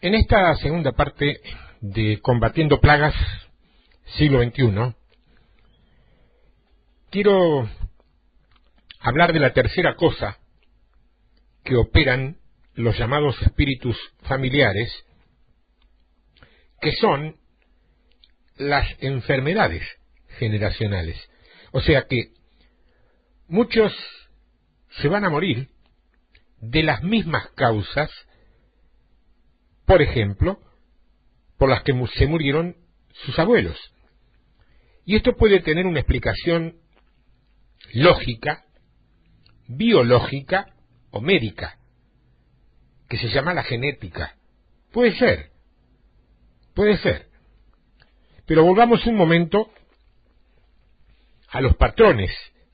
En esta segunda parte de Combatiendo Plagas, siglo XXI, quiero hablar de la tercera cosa que operan los llamados espíritus familiares, que son las enfermedades generacionales. O sea que muchos se van a morir de las mismas causas, por ejemplo, por las que se murieron sus abuelos. Y esto puede tener una explicación lógica, biológica o médica, que se llama la genética. Puede ser. Pero volvamos un momento a los patrones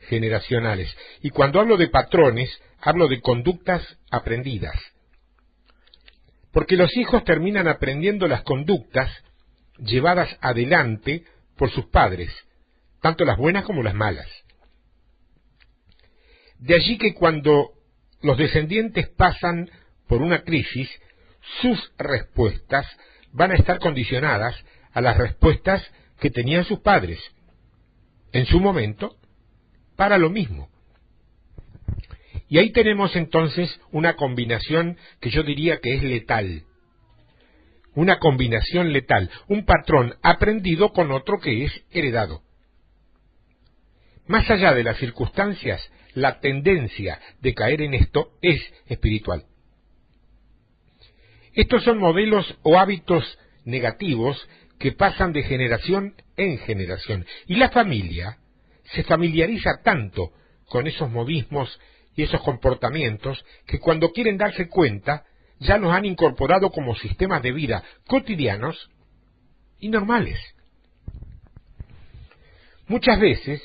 generacionales. Y cuando hablo de patrones, hablo de conductas aprendidas. Porque los hijos terminan aprendiendo las conductas llevadas adelante por sus padres, tanto las buenas como las malas. De allí que cuando los descendientes pasan por una crisis, sus respuestas van a estar condicionadas a las respuestas que tenían sus padres en su momento para lo mismo. Y ahí tenemos entonces una combinación que yo diría que es letal. Una combinación letal, un patrón aprendido con otro que es heredado. Más allá de las circunstancias, la tendencia de caer en esto es espiritual. Estos son modelos o hábitos negativos que pasan de generación en generación. Y la familia se familiariza tanto con esos modismos y esos comportamientos que cuando quieren darse cuenta ya los han incorporado como sistemas de vida cotidianos y normales. Muchas veces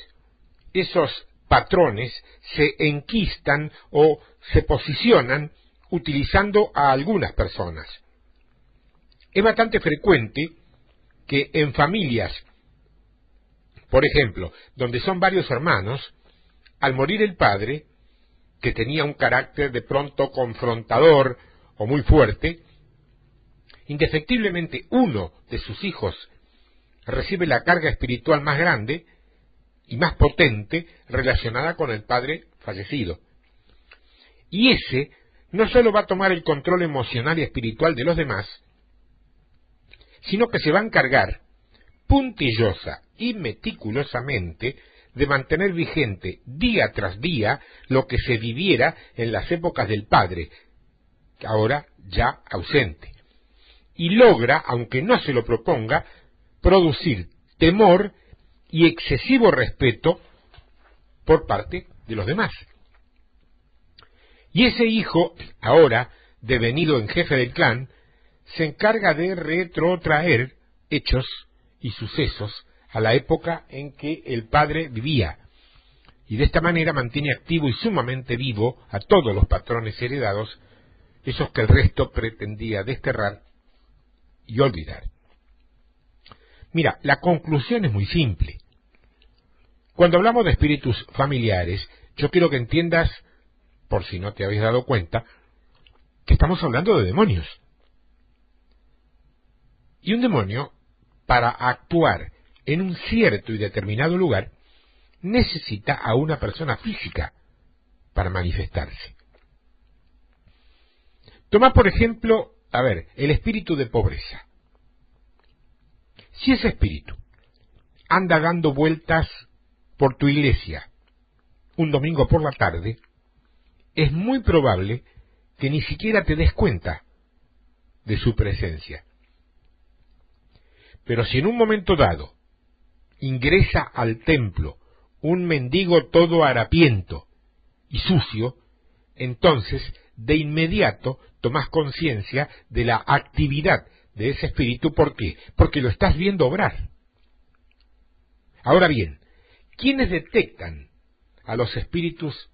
esos patrones se enquistan o se posicionan utilizando a algunas personas. Es bastante frecuente que en familias, por ejemplo, donde son varios hermanos, al morir el padre, que tenía un carácter de pronto confrontador o muy fuerte, indefectiblemente uno de sus hijos recibe la carga espiritual más grande y más potente relacionada con el padre fallecido. Y ese no solo va a tomar el control emocional y espiritual de los demás, sino que se va a encargar puntillosa y meticulosamente de mantener vigente día tras día lo que se viviera en las épocas del padre, ahora ya ausente, y logra, aunque no se lo proponga, producir temor y excesivo respeto por parte de los demás. Y ese hijo, ahora devenido en jefe del clan, se encarga de retrotraer hechos y sucesos a la época en que el padre vivía, y de esta manera mantiene activo y sumamente vivo a todos los patrones heredados, esos que el resto pretendía desterrar y olvidar. Mira, la conclusión es muy simple. Cuando hablamos de espíritus familiares, yo quiero que entiendas, por si no te habéis dado cuenta, que estamos hablando de demonios. Y un demonio, para actuar en un cierto y determinado lugar, necesita a una persona física para manifestarse. Toma, por ejemplo, el espíritu de pobreza. Si ese espíritu anda dando vueltas por tu iglesia un domingo por la tarde, es muy probable que ni siquiera te des cuenta de su presencia. Pero si en un momento dado ingresa al templo un mendigo todo harapiento y sucio, entonces de inmediato tomas conciencia de la actividad de ese espíritu. ¿Por qué? Porque lo estás viendo obrar. Ahora bien, ¿quiénes detectan a los espíritus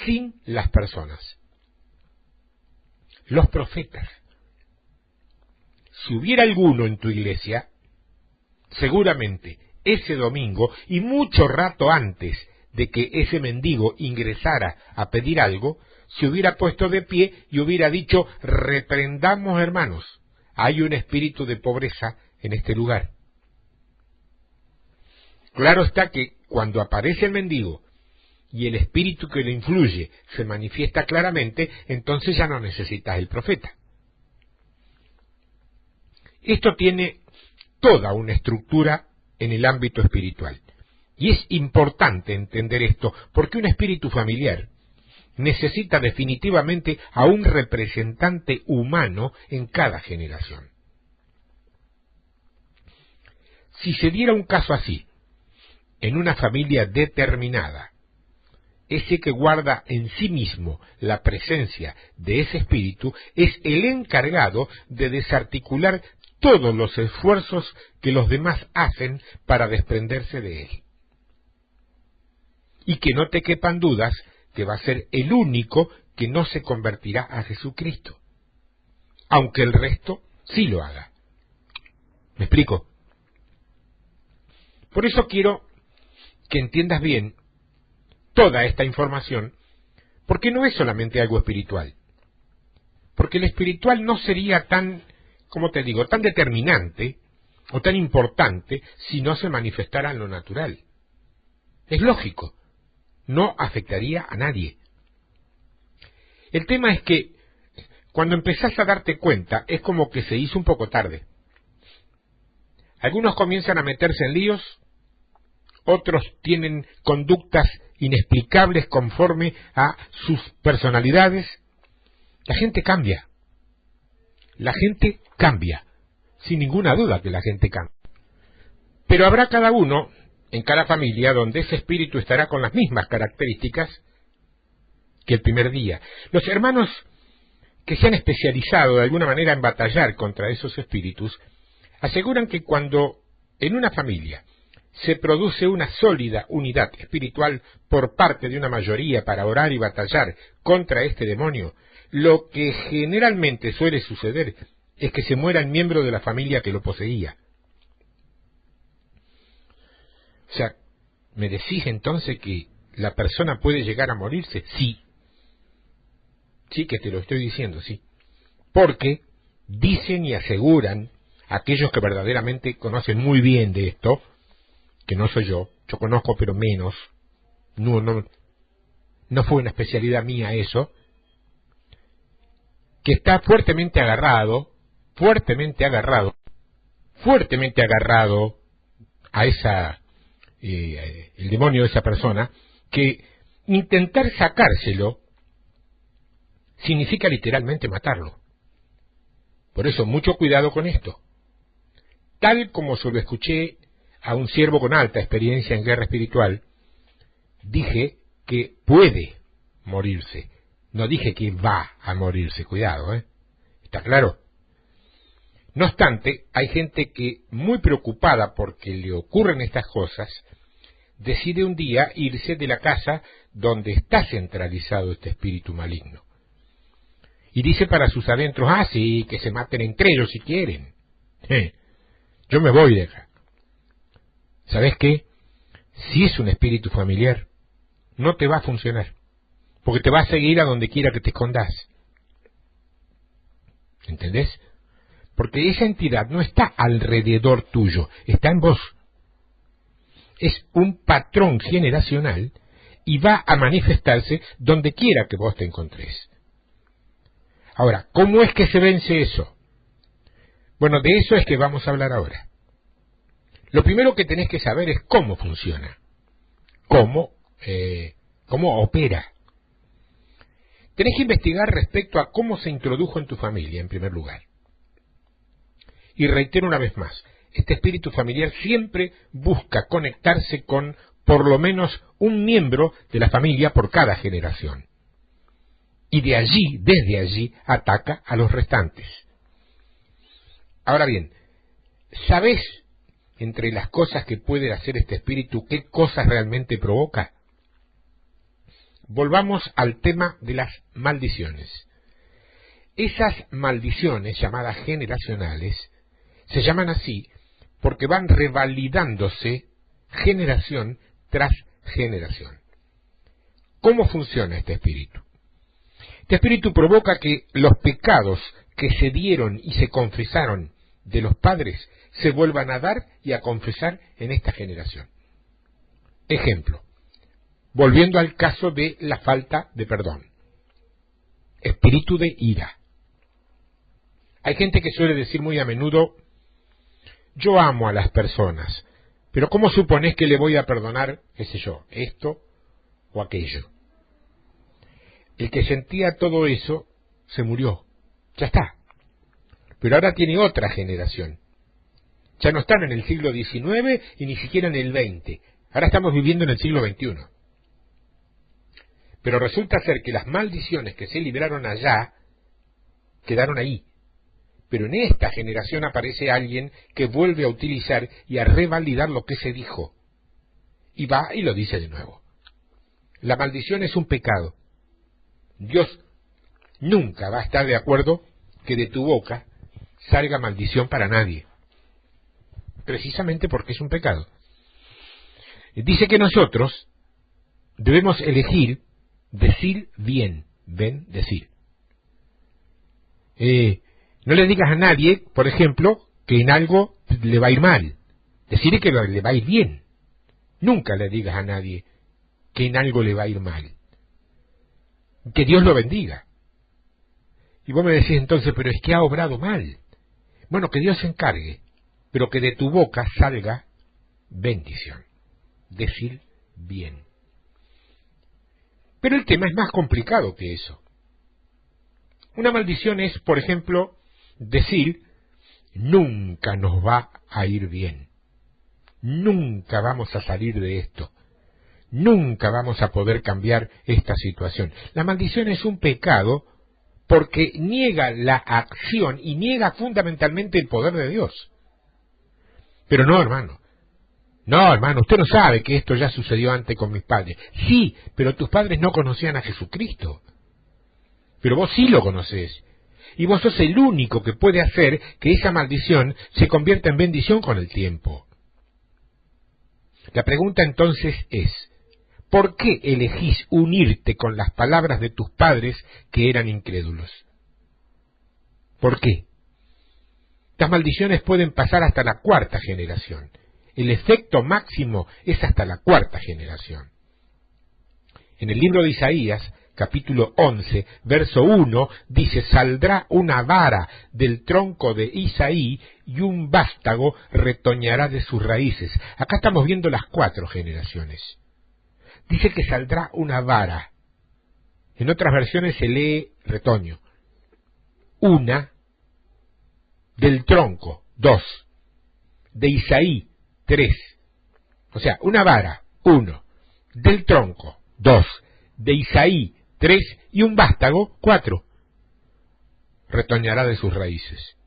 sin las personas? Los profetas. Si hubiera alguno en tu iglesia, seguramente ese domingo y mucho rato antes de que ese mendigo ingresara a pedir algo, se hubiera puesto de pie y hubiera dicho: reprendamos, hermanos, hay un espíritu de pobreza en este lugar. Claro está que cuando aparece el mendigo y el espíritu que lo influye se manifiesta claramente, entonces ya no necesitas el profeta. Esto tiene toda una estructura en el ámbito espiritual. Y es importante entender esto, porque un espíritu familiar necesita definitivamente a un representante humano en cada generación. Si se diera un caso así, en una familia determinada, ese que guarda en sí mismo la presencia de ese espíritu es el encargado de desarticular todos los esfuerzos que los demás hacen para desprenderse de él. Y que no te quepan dudas que va a ser el único que no se convertirá a Jesucristo, aunque el resto sí lo haga. ¿Me explico? Por eso quiero que entiendas bien toda esta información, porque no es solamente algo espiritual. Porque el espiritual no sería tan, como te digo, tan determinante o tan importante si no se manifestara en lo natural. Es lógico, no afectaría a nadie. El tema es que cuando empezás a darte cuenta es como que se hizo un poco tarde. Algunos comienzan a meterse en líos, otros tienen conductas inexplicables conforme a sus personalidades. La gente cambia. La gente cambia. Sin ninguna duda que la gente cambia. Pero habrá cada uno, en cada familia, donde ese espíritu estará con las mismas características que el primer día. Los hermanos que se han especializado de alguna manera en batallar contra esos espíritus, aseguran que cuando en una familia se produce una sólida unidad espiritual por parte de una mayoría para orar y batallar contra este demonio, lo que generalmente suele suceder es que se muera el miembro de la familia que lo poseía. O sea, ¿me decís entonces que la persona puede llegar a morirse? Sí. Sí que te lo estoy diciendo, sí. Porque dicen y aseguran aquellos que verdaderamente conocen muy bien de esto, que no soy yo conozco pero menos, no fue una especialidad mía eso, que está fuertemente agarrado a el demonio de esa persona, que intentar sacárselo significa literalmente matarlo. Por eso, mucho cuidado con esto. Tal como se lo escuché a un siervo con alta experiencia en guerra espiritual, dije que puede morirse. No dije que va a morirse, cuidado, ¿está claro? No obstante, hay gente que, muy preocupada porque le ocurren estas cosas, decide un día irse de la casa donde está centralizado este espíritu maligno. Y dice para sus adentros: sí, que se maten entre ellos si quieren. Yo me voy de acá. ¿Sabes qué? Si es un espíritu familiar, no te va a funcionar, porque te va a seguir a donde quiera que te escondas. ¿Entendés? Porque esa entidad no está alrededor tuyo, está en vos. Es un patrón generacional y va a manifestarse donde quiera que vos te encontres. Ahora, ¿cómo es que se vence eso? Bueno, de eso es que vamos a hablar ahora. Lo primero que tenés que saber es cómo funciona, cómo opera. Tenés que investigar respecto a cómo se introdujo en tu familia, en primer lugar. Y reitero una vez más, este espíritu familiar siempre busca conectarse con por lo menos un miembro de la familia por cada generación. Y desde allí, ataca a los restantes. Ahora bien, ¿sabés entre las cosas que puede hacer este espíritu qué cosas realmente provoca? Volvamos al tema de las maldiciones. Esas maldiciones llamadas generacionales se llaman así porque van revalidándose generación tras generación. ¿Cómo funciona este espíritu? Este espíritu provoca que los pecados que se dieron y se confesaron de los padres se vuelvan a dar y a confesar en esta generación. Ejemplo, volviendo al caso de la falta de perdón. Espíritu de ira. Hay gente que suele decir muy a menudo, yo amo a las personas, pero ¿cómo suponés que le voy a perdonar, qué sé yo, esto o aquello? El que sentía todo eso se murió, ya está. Pero ahora tiene otra generación. Ya no están en el siglo XIX y ni siquiera en el XX. Ahora estamos viviendo en el siglo XXI. Pero resulta ser que las maldiciones que se libraron allá quedaron ahí. Pero en esta generación aparece alguien que vuelve a utilizar y a revalidar lo que se dijo. Y va y lo dice de nuevo. La maldición es un pecado. Dios nunca va a estar de acuerdo que de tu boca salga maldición para nadie. Precisamente porque es un pecado. Dice que nosotros debemos elegir decir bien, decir. No le digas a nadie, por ejemplo, que en algo le va a ir mal. Decirle que le va a ir bien. Nunca le digas a nadie que en algo le va a ir mal. Que Dios lo bendiga. Y vos me decís entonces, pero es que ha obrado mal. Bueno, que Dios se encargue, pero que de tu boca salga bendición. Decir bien. Pero el tema es más complicado que eso. Una maldición es, por ejemplo, decir, nunca nos va a ir bien. Nunca vamos a salir de esto. Nunca vamos a poder cambiar esta situación. La maldición es un pecado porque niega la acción y niega fundamentalmente el poder de Dios. Pero no, hermano. No, hermano, usted no sabe que esto ya sucedió antes con mis padres. Sí, pero tus padres no conocían a Jesucristo. Pero vos sí lo conocés. Y vos sos el único que puede hacer que esa maldición se convierta en bendición con el tiempo. La pregunta entonces es, ¿por qué elegís unirte con las palabras de tus padres que eran incrédulos? ¿Por qué? Estas maldiciones pueden pasar hasta la cuarta generación. El efecto máximo es hasta la cuarta generación. En el libro de Isaías, capítulo 11, verso 1, dice, saldrá una vara del tronco de Isaí y un vástago retoñará de sus raíces. Acá estamos viendo las 4 generaciones. Dice que saldrá una vara. En otras versiones se lee retoño. Una, del tronco, 2, de Isaí, 3. O sea, una vara, 1, del tronco, 2, de Isaí, 3, y un vástago, 4. Retoñará de sus raíces.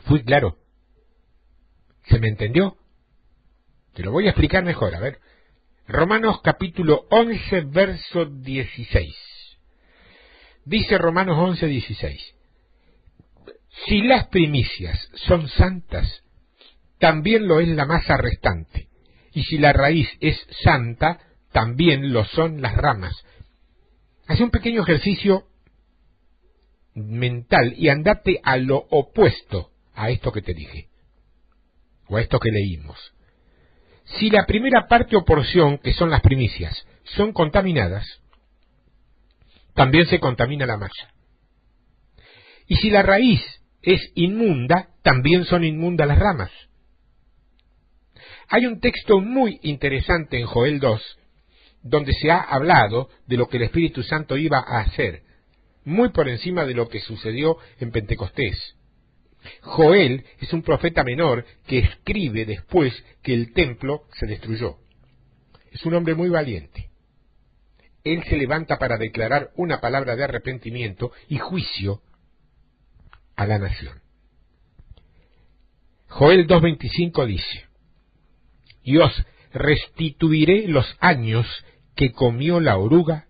¿Fui claro? ¿Se me entendió? Te lo voy a explicar mejor, a ver. Romanos capítulo 11, verso 16. Dice Romanos 11, 16. Si las primicias son santas, también lo es la masa restante. Y si la raíz es santa, también lo son las ramas. Haz un pequeño ejercicio mental y andate a lo opuesto a esto que te dije, o a esto que leímos. Si la primera parte o porción, que son las primicias, son contaminadas, también se contamina la masa. Y si la raíz es inmunda, también son inmundas las ramas. Hay un texto muy interesante en Joel 2, donde se ha hablado de lo que el Espíritu Santo iba a hacer, muy por encima de lo que sucedió en Pentecostés. Joel es un profeta menor que escribe después que el templo se destruyó. Es un hombre muy valiente. Él se levanta para declarar una palabra de arrepentimiento y juicio a la nación. Joel 2:25 dice, y os restituiré los años que comió la oruga,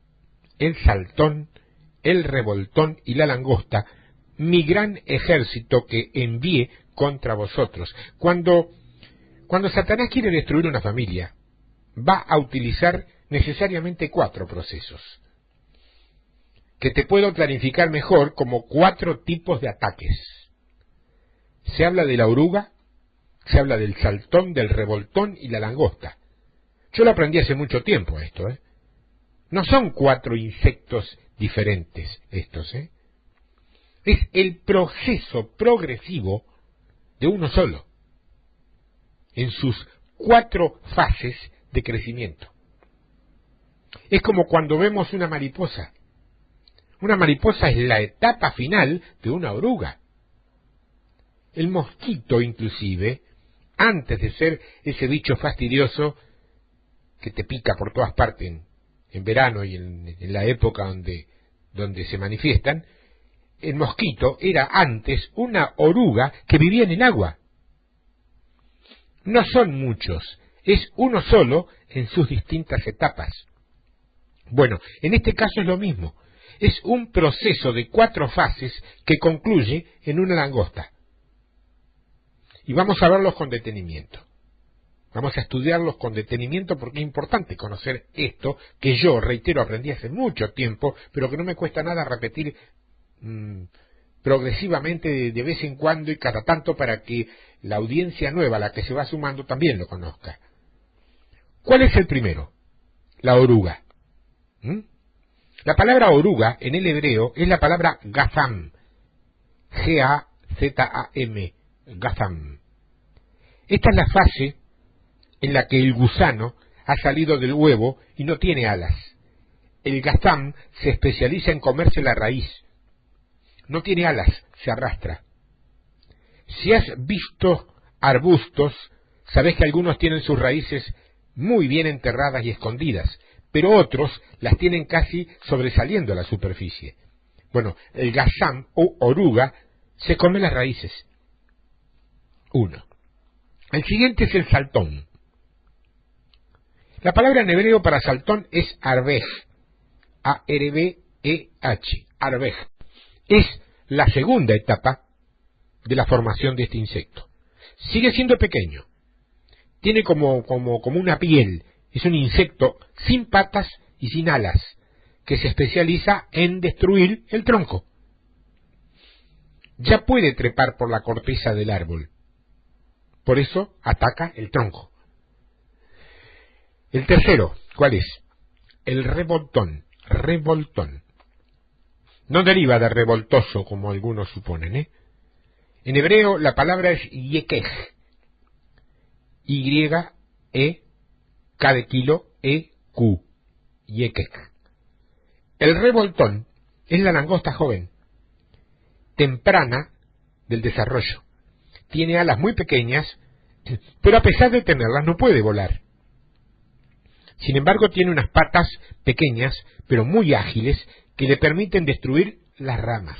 el saltón, el revoltón y la langosta, mi gran ejército que envié contra vosotros. Cuando Satanás quiere destruir una familia, va a utilizar necesariamente 4 procesos. que te puedo clarificar mejor como 4 tipos de ataques. Se habla de la oruga, se habla del saltón, del revoltón y la langosta. Yo lo aprendí hace mucho tiempo esto, ¿eh? No son 4 insectos diferentes estos, ¿eh? Es el proceso progresivo de uno solo, en sus 4 fases de crecimiento. Es como cuando vemos una mariposa. Una mariposa es la etapa final de una oruga. El mosquito, inclusive, antes de ser ese bicho fastidioso que te pica por todas partes en verano y en la época donde se manifiestan, el mosquito era antes una oruga que vivía en el agua. No son muchos, es uno solo en sus distintas etapas. Bueno, en este caso es lo mismo. Es un proceso de 4 fases que concluye en una langosta. Y vamos a verlos con detenimiento. Vamos a estudiarlos con detenimiento porque es importante conocer esto que yo, reitero, aprendí hace mucho tiempo, pero que no me cuesta nada repetir progresivamente de vez en cuando y cada tanto para que la audiencia nueva, la que se va sumando, también lo conozca. ¿Cuál es el primero? La oruga. La palabra oruga en el hebreo es la palabra gazam, G-A-Z-A-M, gazam. Esta es la fase en la que el gusano ha salido del huevo y no tiene alas. El gazam se especializa en comerse la raíz. No tiene alas, se arrastra. Si has visto arbustos, sabes que algunos tienen sus raíces muy bien enterradas y escondidas, pero otros las tienen casi sobresaliendo a la superficie. Bueno, el gazam o oruga se come las raíces. 1. El siguiente es el saltón. La palabra en hebreo para saltón es arbej, A-R-B-E-H, arbej. Es la segunda etapa de la formación de este insecto. Sigue siendo pequeño, tiene como una piel, es un insecto sin patas y sin alas, que se especializa en destruir el tronco. Ya puede trepar por la corteza del árbol, por eso ataca el tronco. El tercero, ¿cuál es? El revoltón, revoltón. No deriva de revoltoso, como algunos suponen, ¿eh? En hebreo la palabra es yekej, Y-E, K de kilo, E-Q, yekej. El revoltón es la langosta joven, temprana del desarrollo. Tiene alas muy pequeñas, pero a pesar de tenerlas no puede volar. Sin embargo, tiene unas patas pequeñas, pero muy ágiles, que le permiten destruir las ramas.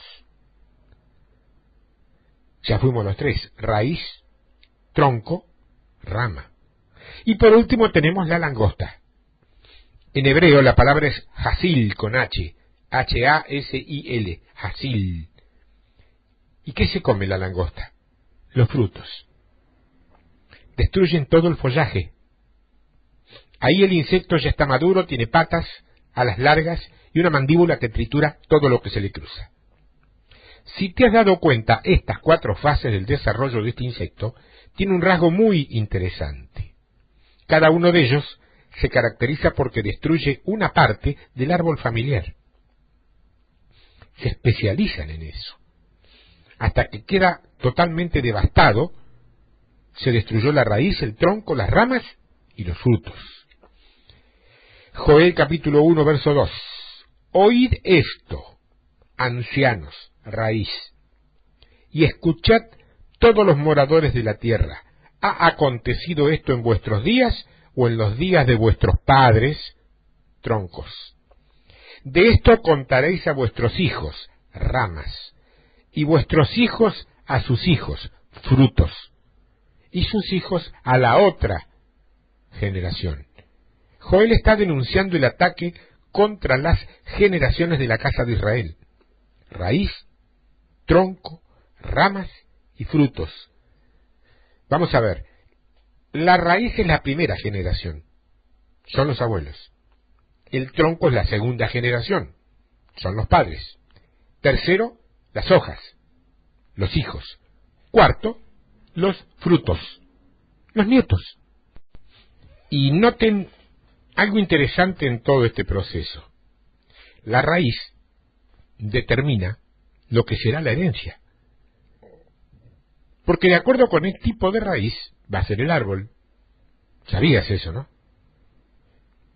Ya fuimos los 3, raíz, tronco, rama. Y por último tenemos la langosta. En hebreo la palabra es hasil con H, H-A-S-I-L, hasil. ¿Y qué se come la langosta? Los frutos. Destruyen todo el follaje. Ahí el insecto ya está maduro, tiene patas, alas largas y una mandíbula que tritura todo lo que se le cruza. Si te has dado cuenta, estas 4 fases del desarrollo de este insecto tienen un rasgo muy interesante. Cada uno de ellos se caracteriza porque destruye una parte del árbol familiar. Se especializan en eso. Hasta que queda totalmente devastado, se destruyó la raíz, el tronco, las ramas y los frutos. Joel capítulo 1, verso 2. Oíd esto, ancianos, raíz, y escuchad todos los moradores de la tierra. ¿Ha acontecido esto en vuestros días o en los días de vuestros padres, troncos? De esto contaréis a vuestros hijos, ramas, y vuestros hijos a sus hijos, frutos, y sus hijos a la otra generación. Joel está denunciando el ataque contra las generaciones de la casa de Israel. Raíz, tronco, ramas y frutos. Vamos a ver, la raíz es la primera generación, son los abuelos. El tronco es la segunda generación, son los padres. Tercero, las hojas, los hijos. Cuarto, los frutos, los nietos. Y noten algo interesante en todo este proceso. La raíz determina lo que será la herencia. Porque de acuerdo con el tipo de raíz va a ser el árbol. ¿Sabías eso, no?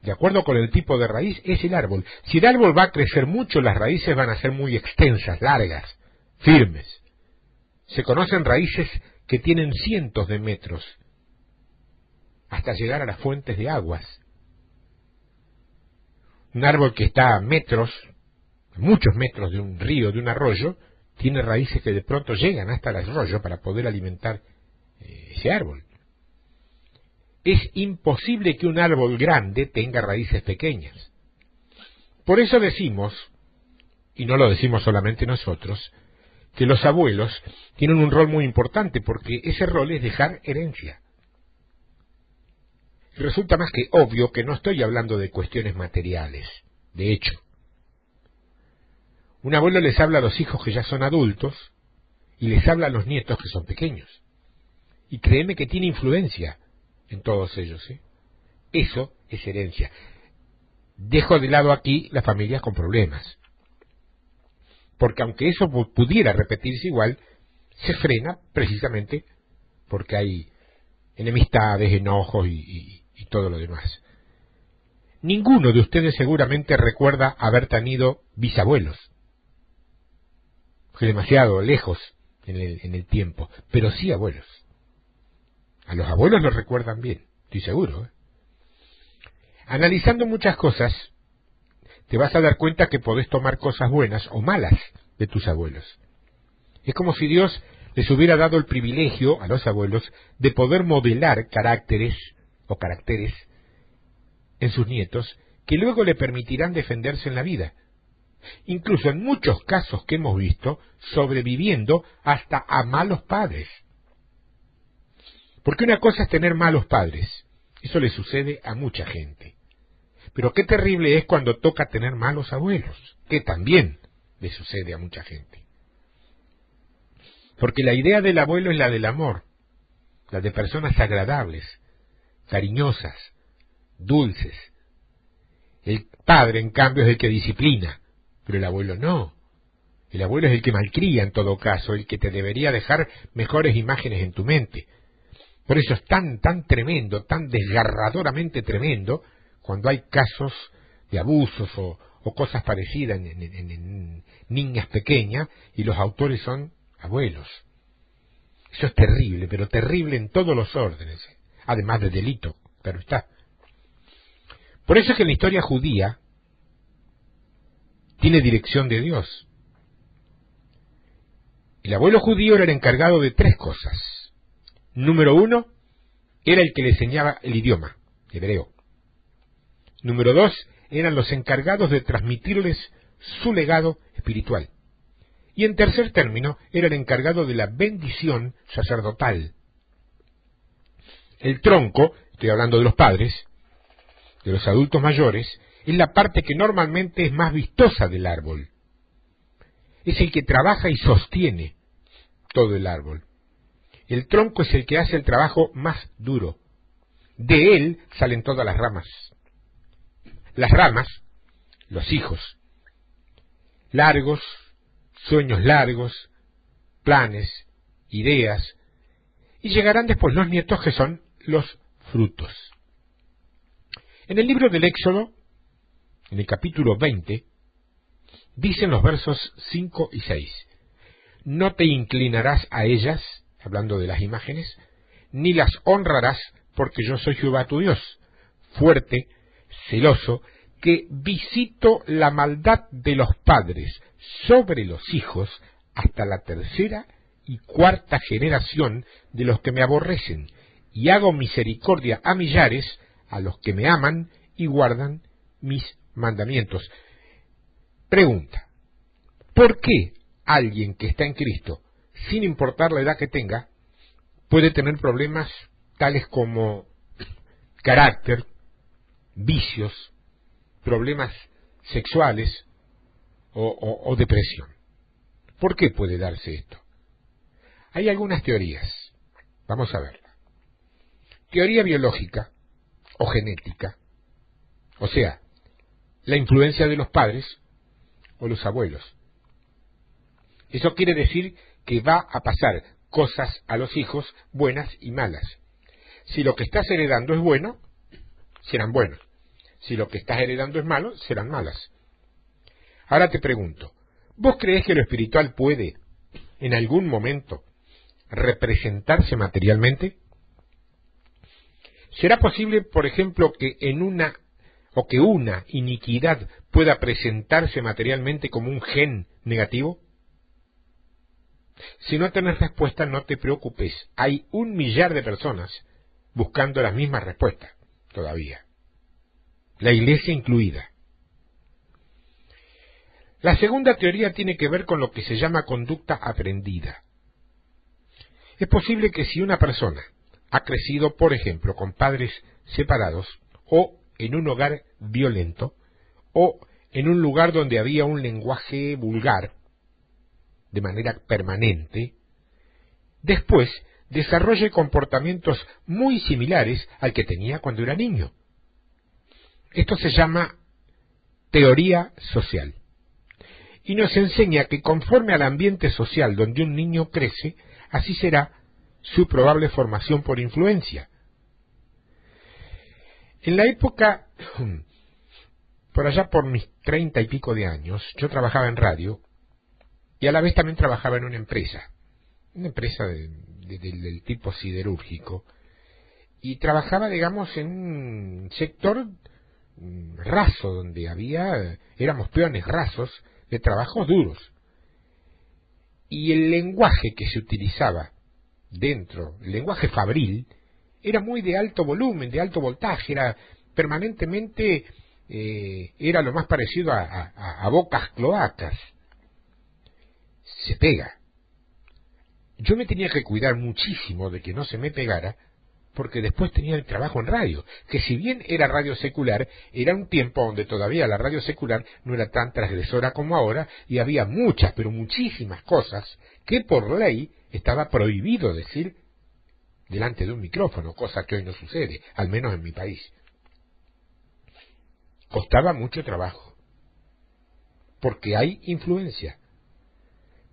De acuerdo con el tipo de raíz es el árbol. Si el árbol va a crecer mucho, las raíces van a ser muy extensas, largas, firmes. Se conocen raíces que tienen cientos de metros hasta llegar a las fuentes de aguas. Un árbol que está a metros, muchos metros de un río, de un arroyo, tiene raíces que de pronto llegan hasta el arroyo para poder alimentar ese árbol. Es imposible que un árbol grande tenga raíces pequeñas. Por eso decimos, y no lo decimos solamente nosotros, que los abuelos tienen un rol muy importante, porque ese rol es dejar herencia. Resulta más que obvio que no estoy hablando de cuestiones materiales, de hecho. Un abuelo les habla a los hijos que ya son adultos y les habla a los nietos que son pequeños. Y créeme que tiene influencia en todos ellos, ¿eh? Eso es herencia. Dejo de lado aquí las familias con problemas. Porque aunque eso pudiera repetirse igual, se frena precisamente porque hay enemistades, enojos y todo lo demás. Ninguno de ustedes seguramente recuerda haber tenido bisabuelos. Fue demasiado lejos en el tiempo, pero sí abuelos. A los abuelos los recuerdan bien, estoy seguro, ¿eh? Analizando muchas cosas, te vas a dar cuenta que podés tomar cosas buenas o malas de tus abuelos. Es como si Dios les hubiera dado el privilegio a los abuelos de poder modelar caracteres en sus nietos que luego le permitirán defenderse en la vida. Incluso en muchos casos que hemos visto, sobreviviendo hasta a malos padres. Porque una cosa es tener malos padres, eso le sucede a mucha gente. Pero qué terrible es cuando toca tener malos abuelos, que también le sucede a mucha gente. Porque la idea del abuelo es la del amor, la de personas agradables, cariñosas, dulces. El padre, en cambio, es el que disciplina, pero el abuelo no. El abuelo es el que malcría en todo caso, el que te debería dejar mejores imágenes en tu mente. Por eso es tan tremendo, tan desgarradoramente tremendo, cuando hay casos de abusos o cosas parecidas en niñas pequeñas y los autores son abuelos. Eso es terrible, pero terrible en todos los órdenes, además de delito, pero está. Por eso es que en la historia judía tiene dirección de Dios. El abuelo judío era el encargado de tres cosas. Número 1, era el que le enseñaba el idioma hebreo. Número 2, eran los encargados de transmitirles su legado espiritual. Y en tercer término, era el encargado de la bendición sacerdotal. El tronco, estoy hablando de los padres, de los adultos mayores, es la parte que normalmente es más vistosa del árbol. Es el que trabaja y sostiene todo el árbol. El tronco es el que hace el trabajo más duro. De él salen todas las ramas. Las ramas, los hijos, largos, sueños largos, planes, ideas, y llegarán después los nietos que son los frutos. En el libro del Éxodo, en el capítulo 20, dicen los versos 5 y 6, no te inclinarás a ellas, hablando de las imágenes, ni las honrarás, porque yo soy Jehová tu Dios, fuerte, celoso, que visito la maldad de los padres sobre los hijos hasta la tercera y cuarta generación de los que me aborrecen, y hago misericordia a millares a los que me aman y guardan mis mandamientos. Pregunta, ¿por qué alguien que está en Cristo, sin importar la edad que tenga, puede tener problemas tales como carácter, vicios, problemas sexuales o depresión. ¿Por qué puede darse esto? Hay algunas teorías. Vamos a verla. Teoría biológica o genética, o sea, la influencia de los padres o los abuelos. Eso quiere decir que va a pasar cosas a los hijos buenas y malas. Si lo que estás heredando es bueno, serán buenos. Si lo que estás heredando es malo, serán malas. Ahora te pregunto, ¿vos creés que lo espiritual puede, en algún momento, representarse materialmente? ¿Será posible, por ejemplo, que una iniquidad pueda presentarse materialmente como un gen negativo? Si no tenés respuesta, no te preocupes. Hay 1 millar de personas buscando las mismas respuestas todavía. La Iglesia incluida. La segunda teoría tiene que ver con lo que se llama conducta aprendida. Es posible que si una persona ha crecido, por ejemplo, con padres separados, o en un hogar violento, o en un lugar donde había un lenguaje vulgar, de manera permanente, después desarrolle comportamientos muy similares al que tenía cuando era niño. Esto se llama teoría social. Y nos enseña que conforme al ambiente social donde un niño crece, así será su probable formación por influencia. En la época, por allá por mis 30 y pico de años, yo trabajaba en radio y a la vez también trabajaba en una empresa del tipo siderúrgico, y trabajaba, digamos, en un sector raso, donde éramos peones rasos de trabajos duros. Y el lenguaje que se utilizaba dentro, el lenguaje fabril, era muy de alto volumen, de alto voltaje, era permanentemente, era lo más parecido a bocas cloacas. Se pega. Yo me tenía que cuidar muchísimo de que no se me pegara, porque después tenía el trabajo en radio, que si bien era radio secular, era un tiempo donde todavía la radio secular no era tan transgresora como ahora, y había muchas, pero muchísimas cosas que por ley estaba prohibido decir delante de un micrófono, cosa que hoy no sucede, al menos en mi país. Costaba mucho trabajo, porque hay influencia.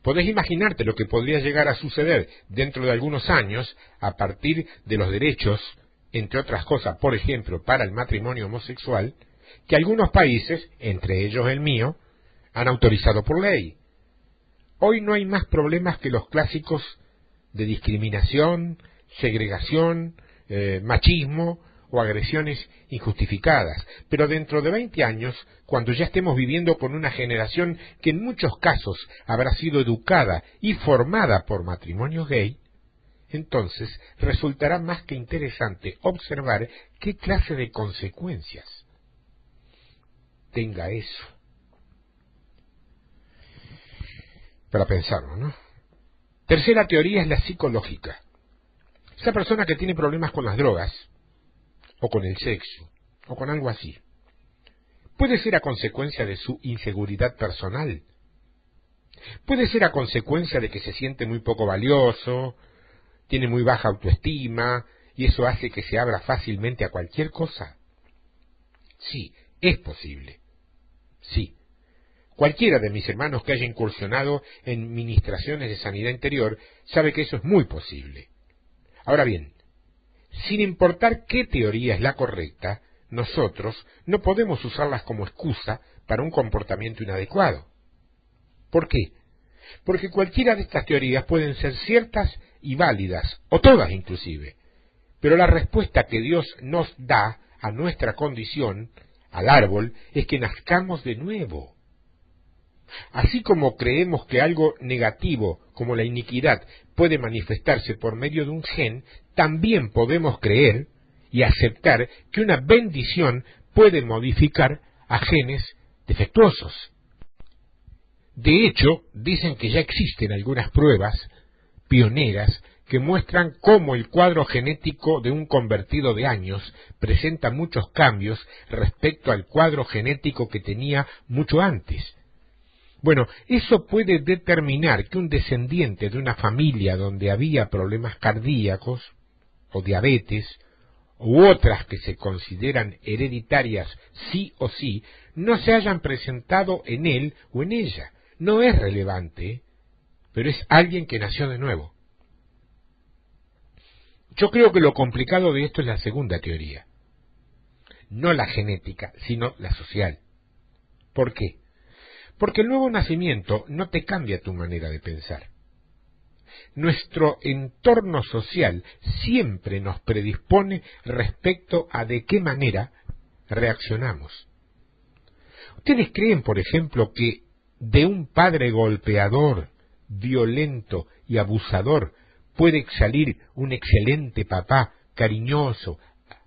Podés imaginarte lo que podría llegar a suceder dentro de algunos años a partir de los derechos, entre otras cosas, por ejemplo, para el matrimonio homosexual, que algunos países, entre ellos el mío, han autorizado por ley. Hoy no hay más problemas que los clásicos de discriminación, segregación, machismo o agresiones injustificadas. Pero dentro de 20 años, cuando ya estemos viviendo con una generación que en muchos casos habrá sido educada y formada por matrimonios gay, entonces resultará más que interesante observar qué clase de consecuencias tenga eso. Para pensarlo, ¿no? Tercera teoría es la psicológica. Esa persona que tiene problemas con las drogas, o con el sexo, o con algo así, puede ser a consecuencia de su inseguridad personal. Puede ser a consecuencia de que se siente muy poco valioso, tiene muy baja autoestima, y eso hace que se abra fácilmente a cualquier cosa. Sí, es posible. Sí. Cualquiera de mis hermanos que haya incursionado en ministraciones de sanidad interior sabe que eso es muy posible. Ahora bien, sin importar qué teoría es la correcta, nosotros no podemos usarlas como excusa para un comportamiento inadecuado. ¿Por qué? Porque cualquiera de estas teorías pueden ser ciertas y válidas, o todas inclusive, pero la respuesta que Dios nos da a nuestra condición, al árbol, es que nazcamos de nuevo. Así como creemos que algo negativo, como la iniquidad, puede manifestarse por medio de un gen, también podemos creer y aceptar que una bendición puede modificar a genes defectuosos. De hecho, dicen que ya existen algunas pruebas pioneras que muestran cómo el cuadro genético de un convertido de años presenta muchos cambios respecto al cuadro genético que tenía mucho antes. Bueno, eso puede determinar que un descendiente de una familia donde había problemas cardíacos o diabetes u otras que se consideran hereditarias sí o sí, no se hayan presentado en él o en ella. No es relevante, pero es alguien que nació de nuevo. Yo creo que lo complicado de esto es la segunda teoría, no la genética, sino la social. ¿Por qué? Porque el nuevo nacimiento no te cambia tu manera de pensar. Nuestro entorno social siempre nos predispone respecto a de qué manera reaccionamos. ¿Ustedes creen, por ejemplo, que de un padre golpeador, violento y abusador puede salir un excelente papá, cariñoso,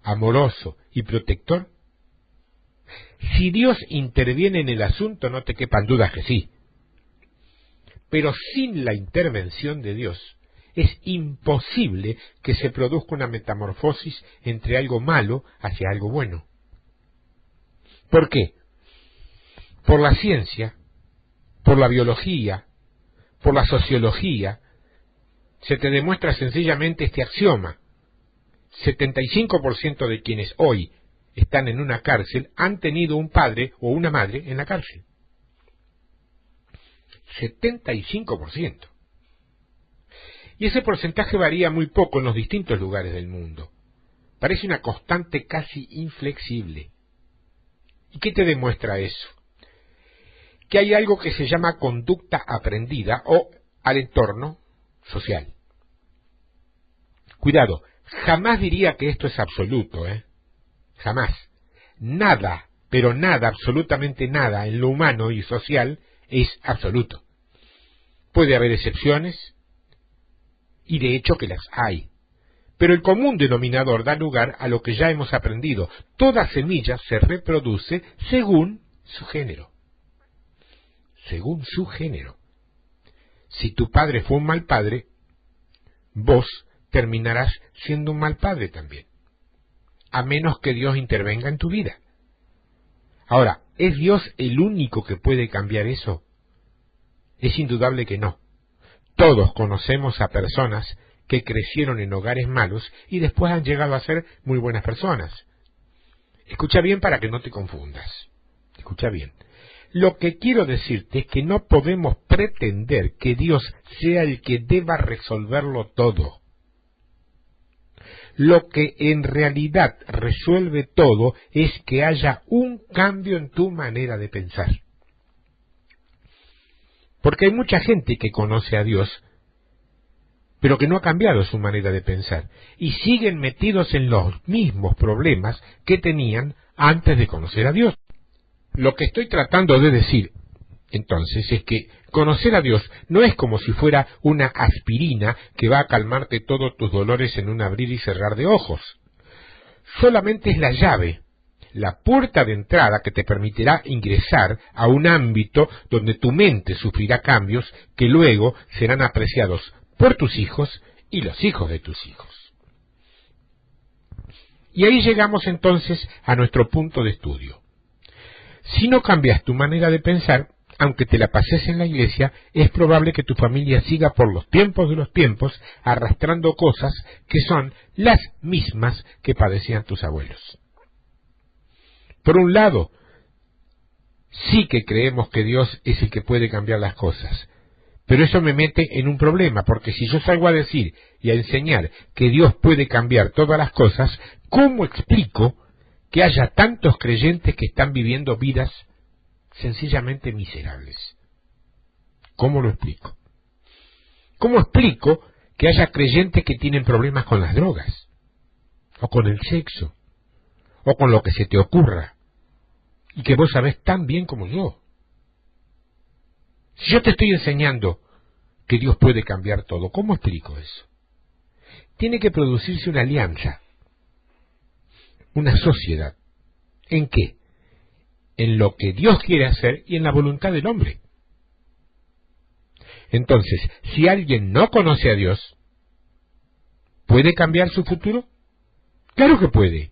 amoroso y protector? Si Dios interviene en el asunto, no te quepan dudas que sí. Pero sin la intervención de Dios, es imposible que se produzca una metamorfosis entre algo malo hacia algo bueno. ¿Por qué? Por la ciencia, por la biología, por la sociología, se te demuestra sencillamente este axioma. 75% de quienes hoy están en una cárcel han tenido un padre o una madre en la cárcel. 75%. Y ese porcentaje varía muy poco en los distintos lugares del mundo. Parece una constante casi inflexible. ¿Y qué te demuestra eso? Que hay algo que se llama conducta aprendida o al entorno social. Cuidado, jamás diría que esto es absoluto, Jamás. Nada, pero nada, absolutamente nada en lo humano y social es absoluto. Puede haber excepciones, y de hecho que las hay. Pero el común denominador da lugar a lo que ya hemos aprendido. Toda semilla se reproduce según su género. Según su género. Si tu padre fue un mal padre, vos terminarás siendo un mal padre también. A menos que Dios intervenga en tu vida. Ahora, ¿es Dios el único que puede cambiar eso? Es indudable que no. Todos conocemos a personas que crecieron en hogares malos y después han llegado a ser muy buenas personas. Escucha bien para que no te confundas. Escucha bien. Lo que quiero decirte es que no podemos pretender que Dios sea el que deba resolverlo todo. Lo que en realidad resuelve todo es que haya un cambio en tu manera de pensar. Porque hay mucha gente que conoce a Dios, pero que no ha cambiado su manera de pensar, y siguen metidos en los mismos problemas que tenían antes de conocer a Dios. Lo que estoy tratando de decir, entonces, es que conocer a Dios no es como si fuera una aspirina que va a calmarte todos tus dolores en un abrir y cerrar de ojos. Solamente es la llave, la puerta de entrada que te permitirá ingresar a un ámbito donde tu mente sufrirá cambios que luego serán apreciados por tus hijos y los hijos de tus hijos. Y ahí llegamos entonces a nuestro punto de estudio. Si no cambias tu manera de pensar, aunque te la pases en la iglesia, es probable que tu familia siga por los tiempos de los tiempos arrastrando cosas que son las mismas que padecían tus abuelos. Por un lado, sí que creemos que Dios es el que puede cambiar las cosas, pero eso me mete en un problema, porque si yo salgo a decir y a enseñar que Dios puede cambiar todas las cosas, ¿cómo explico que haya tantos creyentes que están viviendo vidas sencillamente miserables? ¿Cómo lo explico? ¿Cómo explico que haya creyentes que tienen problemas con las drogas? O con el sexo, o con lo que se te ocurra, y que vos sabés tan bien como yo. Si yo te estoy enseñando que Dios puede cambiar todo, ¿cómo explico eso? Tiene que producirse una alianza, una sociedad. ¿En qué? En lo que Dios quiere hacer y en la voluntad del hombre. Entonces, si alguien no conoce a Dios, ¿puede cambiar su futuro? Claro que puede.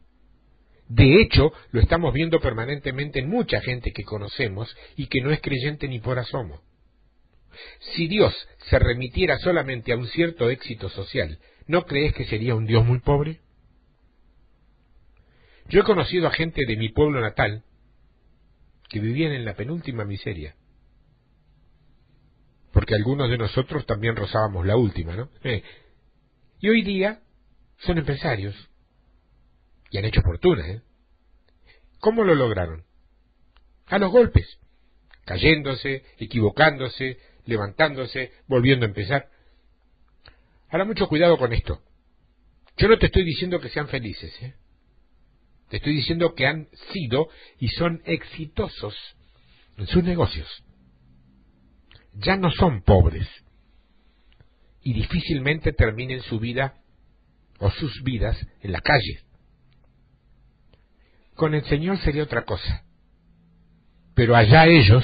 De hecho, lo estamos viendo permanentemente en mucha gente que conocemos y que no es creyente ni por asomo. Si Dios se remitiera solamente a un cierto éxito social, ¿no crees que sería un Dios muy pobre? Yo he conocido a gente de mi pueblo natal que vivían en la penúltima miseria, porque algunos de nosotros también rozábamos la última, ¿no? Y hoy día son empresarios y han hecho fortuna, ¿eh? ¿Cómo lo lograron? A los golpes, cayéndose, equivocándose, levantándose, volviendo a empezar. Ahora, mucho cuidado con esto. Yo no te estoy diciendo que sean felices, ¿eh? Te estoy diciendo que han sido y son exitosos en sus negocios. Ya no son pobres y difícilmente terminen su vida o sus vidas en la calle. Con el Señor sería otra cosa, pero allá ellos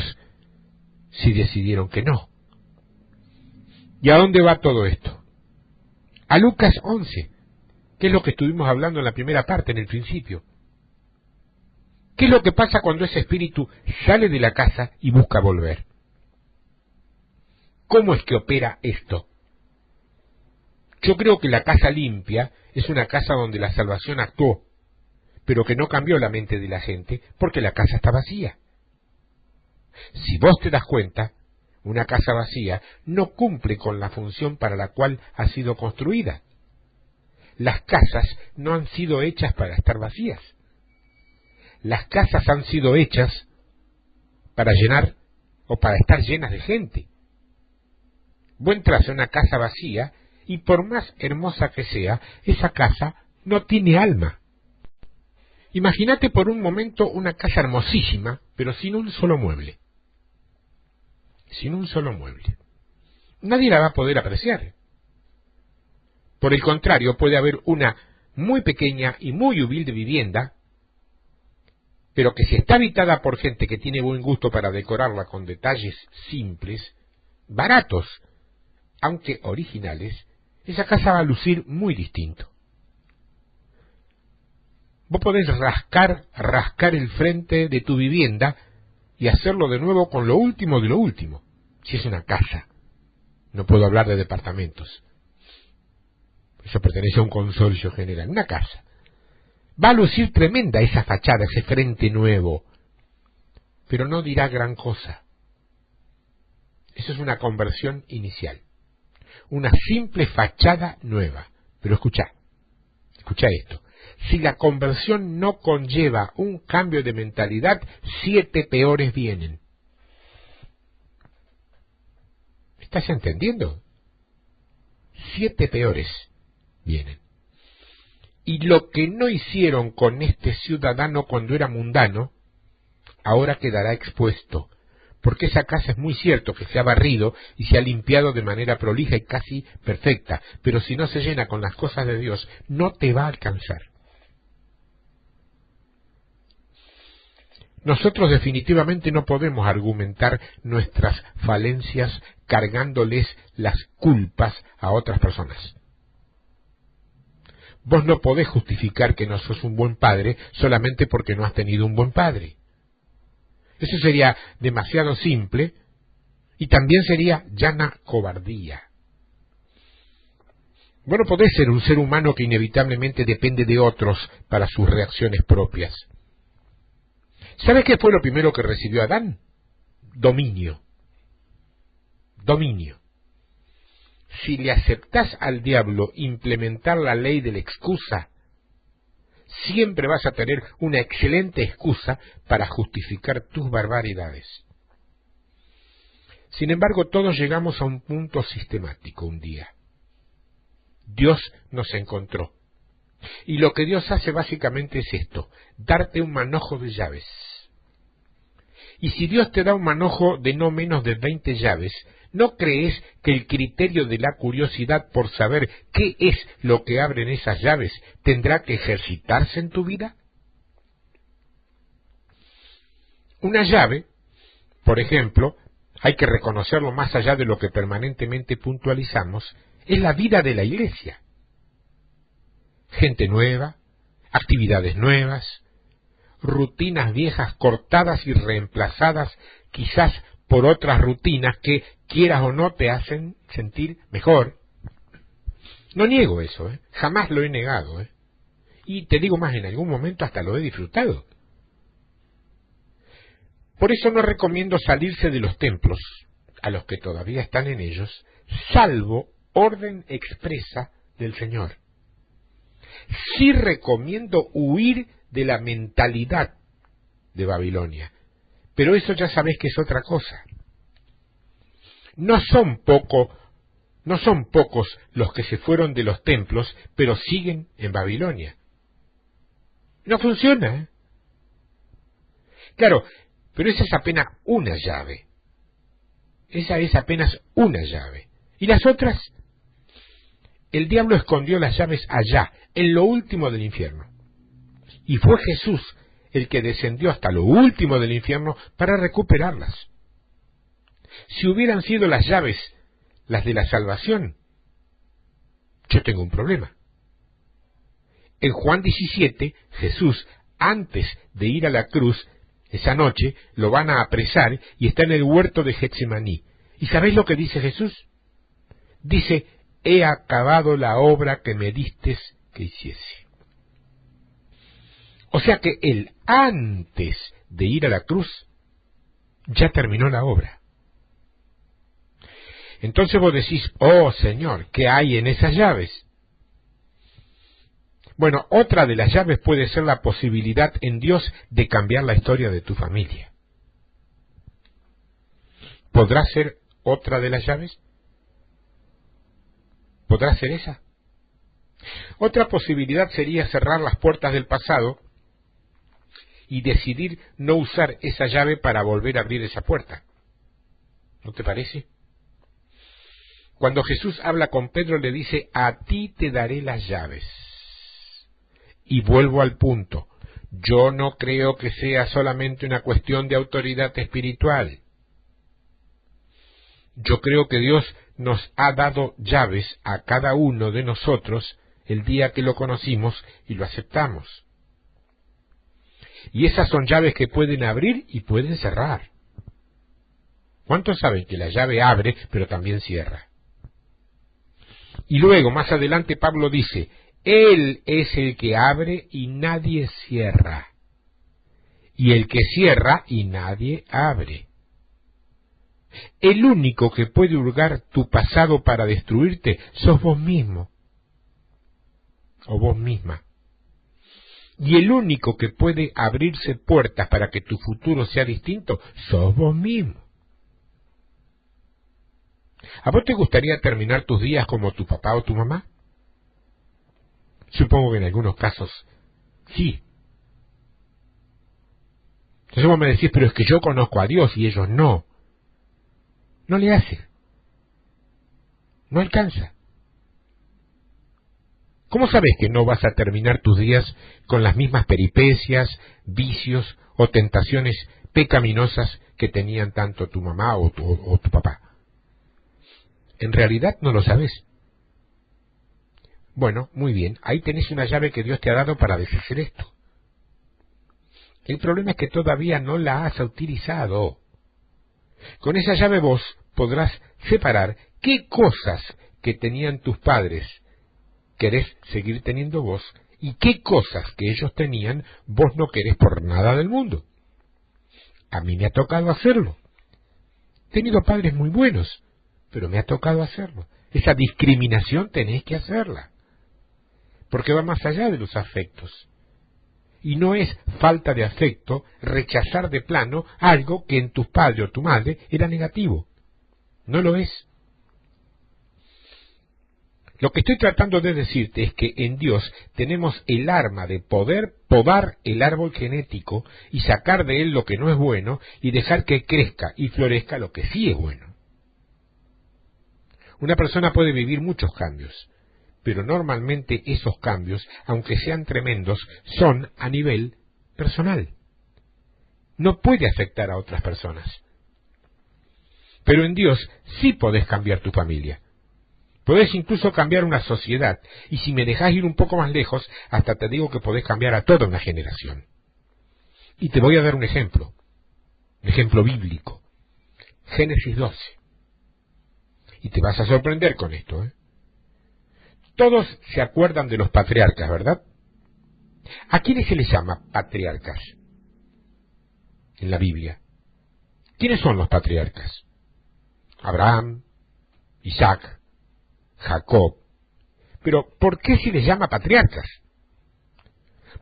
sí decidieron que no. ¿Y a dónde va todo esto? A Lucas 11, que es lo que estuvimos hablando en la primera parte, en el principio. ¿Qué es lo que pasa cuando ese espíritu sale de la casa y busca volver? ¿Cómo es que opera esto? Yo creo que la casa limpia es una casa donde la salvación actuó, pero que no cambió la mente de la gente porque la casa está vacía. Si vos te das cuenta, una casa vacía no cumple con la función para la cual ha sido construida. Las casas no han sido hechas para estar vacías. Las casas han sido hechas para llenar o para estar llenas de gente. Vos entras a una casa vacía y por más hermosa que sea, esa casa no tiene alma. Imagínate por un momento una casa hermosísima, pero sin un solo mueble. Sin un solo mueble. Nadie la va a poder apreciar. Por el contrario, puede haber una muy pequeña y muy humilde vivienda, pero que si está habitada por gente que tiene buen gusto para decorarla con detalles simples, baratos, aunque originales, esa casa va a lucir muy distinto. Vos podés rascar el frente de tu vivienda y hacerlo de nuevo con lo último de lo último, si es una casa. No puedo hablar de departamentos. Eso pertenece a un consorcio general. Una casa. Va a lucir tremenda esa fachada, ese frente nuevo, pero no dirá gran cosa. Eso es una conversión inicial. Una simple fachada nueva. Pero escucha esto. Si la conversión no conlleva un cambio de mentalidad, 7 peores vienen. ¿Estás entendiendo? 7 peores vienen. Y lo que no hicieron con este ciudadano cuando era mundano, ahora quedará expuesto. Porque esa casa es muy cierto que se ha barrido y se ha limpiado de manera prolija y casi perfecta, pero si no se llena con las cosas de Dios, no te va a alcanzar. Nosotros definitivamente no podemos argumentar nuestras falencias cargándoles las culpas a otras personas. Vos no podés justificar que no sos un buen padre solamente porque no has tenido un buen padre. Eso sería demasiado simple y también sería llana cobardía. Vos no podés ser un ser humano que inevitablemente depende de otros para sus reacciones propias. ¿Sabes qué fue lo primero que recibió Adán? Dominio. Dominio. Si le aceptás al diablo implementar la ley de la excusa, siempre vas a tener una excelente excusa para justificar tus barbaridades. Sin embargo, todos llegamos a un punto sistemático un día. Dios nos encontró. Y lo que Dios hace básicamente es esto, darte un manojo de llaves. Y si Dios te da un manojo de no menos de 20 llaves, ¿no crees que el criterio de la curiosidad por saber qué es lo que abren esas llaves tendrá que ejercitarse en tu vida? Una llave, por ejemplo, hay que reconocerlo más allá de lo que permanentemente puntualizamos, es la vida de la iglesia. Gente nueva, actividades nuevas, rutinas viejas cortadas y reemplazadas quizás por otras rutinas que, quieras o no, te hacen sentir mejor. No niego eso, jamás lo he negado, y te digo más, en algún momento hasta lo he disfrutado. Por eso no recomiendo salirse de los templos, a los que todavía están en ellos, salvo orden expresa del Señor. Sí recomiendo huir de la mentalidad de Babilonia, pero eso ya sabés que es otra cosa. No son pocos los que se fueron de los templos, pero siguen en Babilonia. No funciona, Claro, pero esa es apenas una llave. Esa es apenas una llave. ¿Y las otras? El diablo escondió las llaves allá, en lo último del infierno. Y fue Jesús el que descendió hasta lo último del infierno para recuperarlas. Si hubieran sido las llaves las de la salvación, yo tengo un problema. En Juan 17, Jesús, antes de ir a la cruz, esa noche lo van a apresar y está en el huerto de Getsemaní. ¿Y sabéis lo que dice Jesús? Dice, he acabado la obra que me distes que hiciese. O sea que él, antes de ir a la cruz, ya terminó la obra. Entonces vos decís, oh Señor, ¿qué hay en esas llaves? Bueno, otra de las llaves puede ser la posibilidad en Dios de cambiar la historia de tu familia. ¿Podrá ser otra de las llaves? ¿Podrá ser esa? Otra posibilidad sería cerrar las puertas del pasado y decidir no usar esa llave para volver a abrir esa puerta. ¿No te parece? Cuando Jesús habla con Pedro le dice, a ti te daré las llaves. Y vuelvo al punto, yo no creo que sea solamente una cuestión de autoridad espiritual. Yo creo que Dios nos ha dado llaves a cada uno de nosotros el día que lo conocimos y lo aceptamos. Y esas son llaves que pueden abrir y pueden cerrar. ¿Cuántos saben que la llave abre, pero también cierra? Y luego, más adelante, Pablo dice, Él es el que abre y nadie cierra, y el que cierra y nadie abre. El único que puede hurgar tu pasado para destruirte sos vos mismo, o vos misma. Y el único que puede abrirse puertas para que tu futuro sea distinto sos vos mismo. ¿A vos te gustaría terminar tus días como tu papá o tu mamá? Supongo que en algunos casos sí. Entonces vos me decís, pero es que yo conozco a Dios y ellos no. No le hace. No alcanza. ¿Cómo sabes que no vas a terminar tus días con las mismas peripecias, vicios o tentaciones pecaminosas que tenían tanto tu mamá o tu papá? En realidad no lo sabes. Bueno, muy bien, ahí tenés una llave que Dios te ha dado para deshacer esto. El problema es que todavía no la has utilizado. Con esa llave vos podrás separar qué cosas que tenían tus padres querés seguir teniendo vos y qué cosas que ellos tenían vos no querés por nada del mundo. A mí me ha tocado hacerlo. He tenido padres muy buenos, pero me ha tocado hacerlo. Esa discriminación tenés que hacerla, porque va más allá de los afectos. Y no es falta de afecto rechazar de plano algo que en tu padre o tu madre era negativo. No lo es. Lo que estoy tratando de decirte es que en Dios tenemos el arma de poder podar el árbol genético y sacar de él lo que no es bueno y dejar que crezca y florezca lo que sí es bueno. Una persona puede vivir muchos cambios, pero normalmente esos cambios, aunque sean tremendos, son a nivel personal. No puede afectar a otras personas. Pero en Dios sí podés cambiar tu familia. Podés incluso cambiar una sociedad, y si me dejás ir un poco más lejos, hasta te digo que podés cambiar a toda una generación. Y te voy a dar un ejemplo bíblico. Génesis 12. Y te vas a sorprender con esto, ¿eh? Todos se acuerdan de los patriarcas, ¿verdad? ¿A quiénes se les llama patriarcas en la Biblia? ¿Quiénes son los patriarcas? Abraham, Isaac, Jacob. Pero ¿por qué se les llama patriarcas?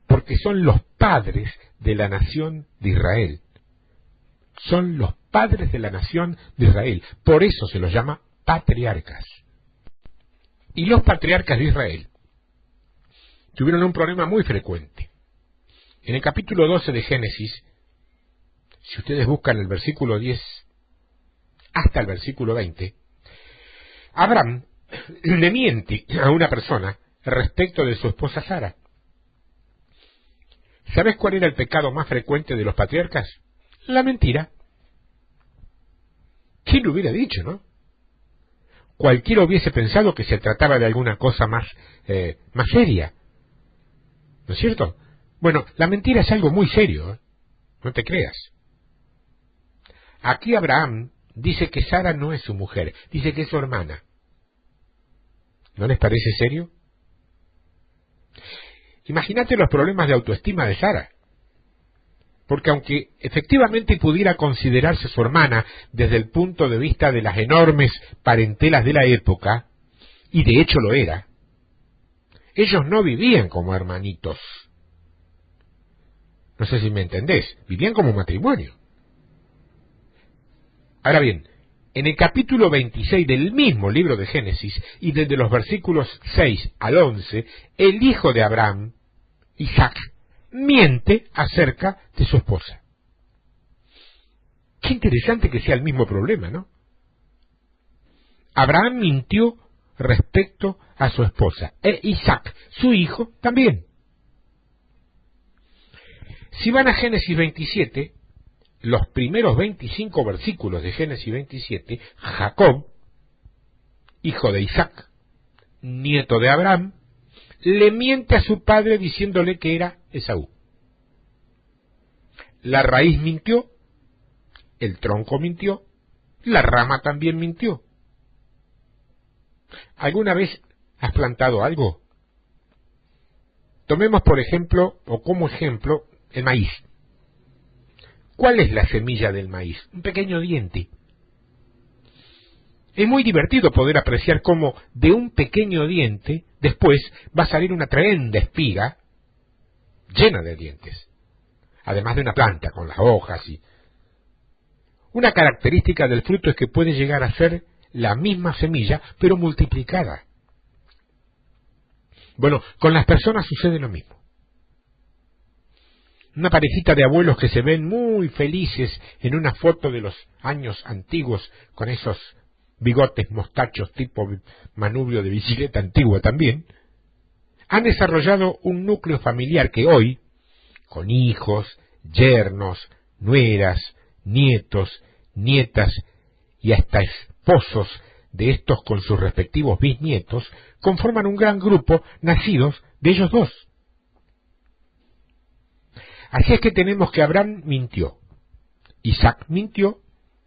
Porque son los padres de la nación de Israel. Son los padres de la nación de Israel. Por eso se los llama patriarcas. Y los patriarcas de Israel tuvieron un problema muy frecuente. En el capítulo 12 de Génesis, si ustedes buscan el versículo 10 hasta el versículo 20, Abraham le miente a una persona respecto de su esposa Sara. ¿Sabes cuál era el pecado más frecuente de los patriarcas? La mentira. ¿Quién lo hubiera dicho, no? Cualquiera hubiese pensado que se trataba de alguna cosa más seria. ¿No es cierto? Bueno, la mentira es algo muy serio, ¿eh? No te creas. Aquí Abraham dice que Sara no es su mujer, dice que es su hermana. ¿No les parece serio? Imagínate los problemas de autoestima de Sara. Porque aunque efectivamente pudiera considerarse su hermana desde el punto de vista de las enormes parentelas de la época, y de hecho lo era, ellos no vivían como hermanitos. No sé si me entendés, vivían como matrimonio. Ahora bien, en el capítulo 26 del mismo libro de Génesis, y desde los versículos 6 al 11, el hijo de Abraham, Isaac, miente acerca de su esposa. Qué interesante que sea el mismo problema, ¿no? Abraham mintió respecto a su esposa, e Isaac, su hijo, también. Si van a Génesis 27, los primeros 25 versículos de Génesis 27, Jacob, hijo de Isaac, nieto de Abraham, le miente a su padre diciéndole que era Esaú. La raíz mintió, el tronco mintió, la rama también mintió. ¿Alguna vez has plantado algo? Tomemos por ejemplo, o como ejemplo, el maíz. ¿Cuál es la semilla del maíz? Un pequeño diente. Es muy divertido poder apreciar cómo de un pequeño diente después va a salir una tremenda espiga llena de dientes, además de una planta con las hojas y... Una característica del fruto es que puede llegar a ser la misma semilla, pero multiplicada. Bueno, con las personas sucede lo mismo. Una parejita de abuelos que se ven muy felices en una foto de los años antiguos con esos bigotes mostachos tipo manubrio de bicicleta antigua también, han desarrollado un núcleo familiar que hoy, con hijos, yernos, nueras, nietos, nietas y hasta esposos de estos con sus respectivos bisnietos, conforman un gran grupo nacidos de ellos dos. Así es que tenemos que Abraham mintió, Isaac mintió,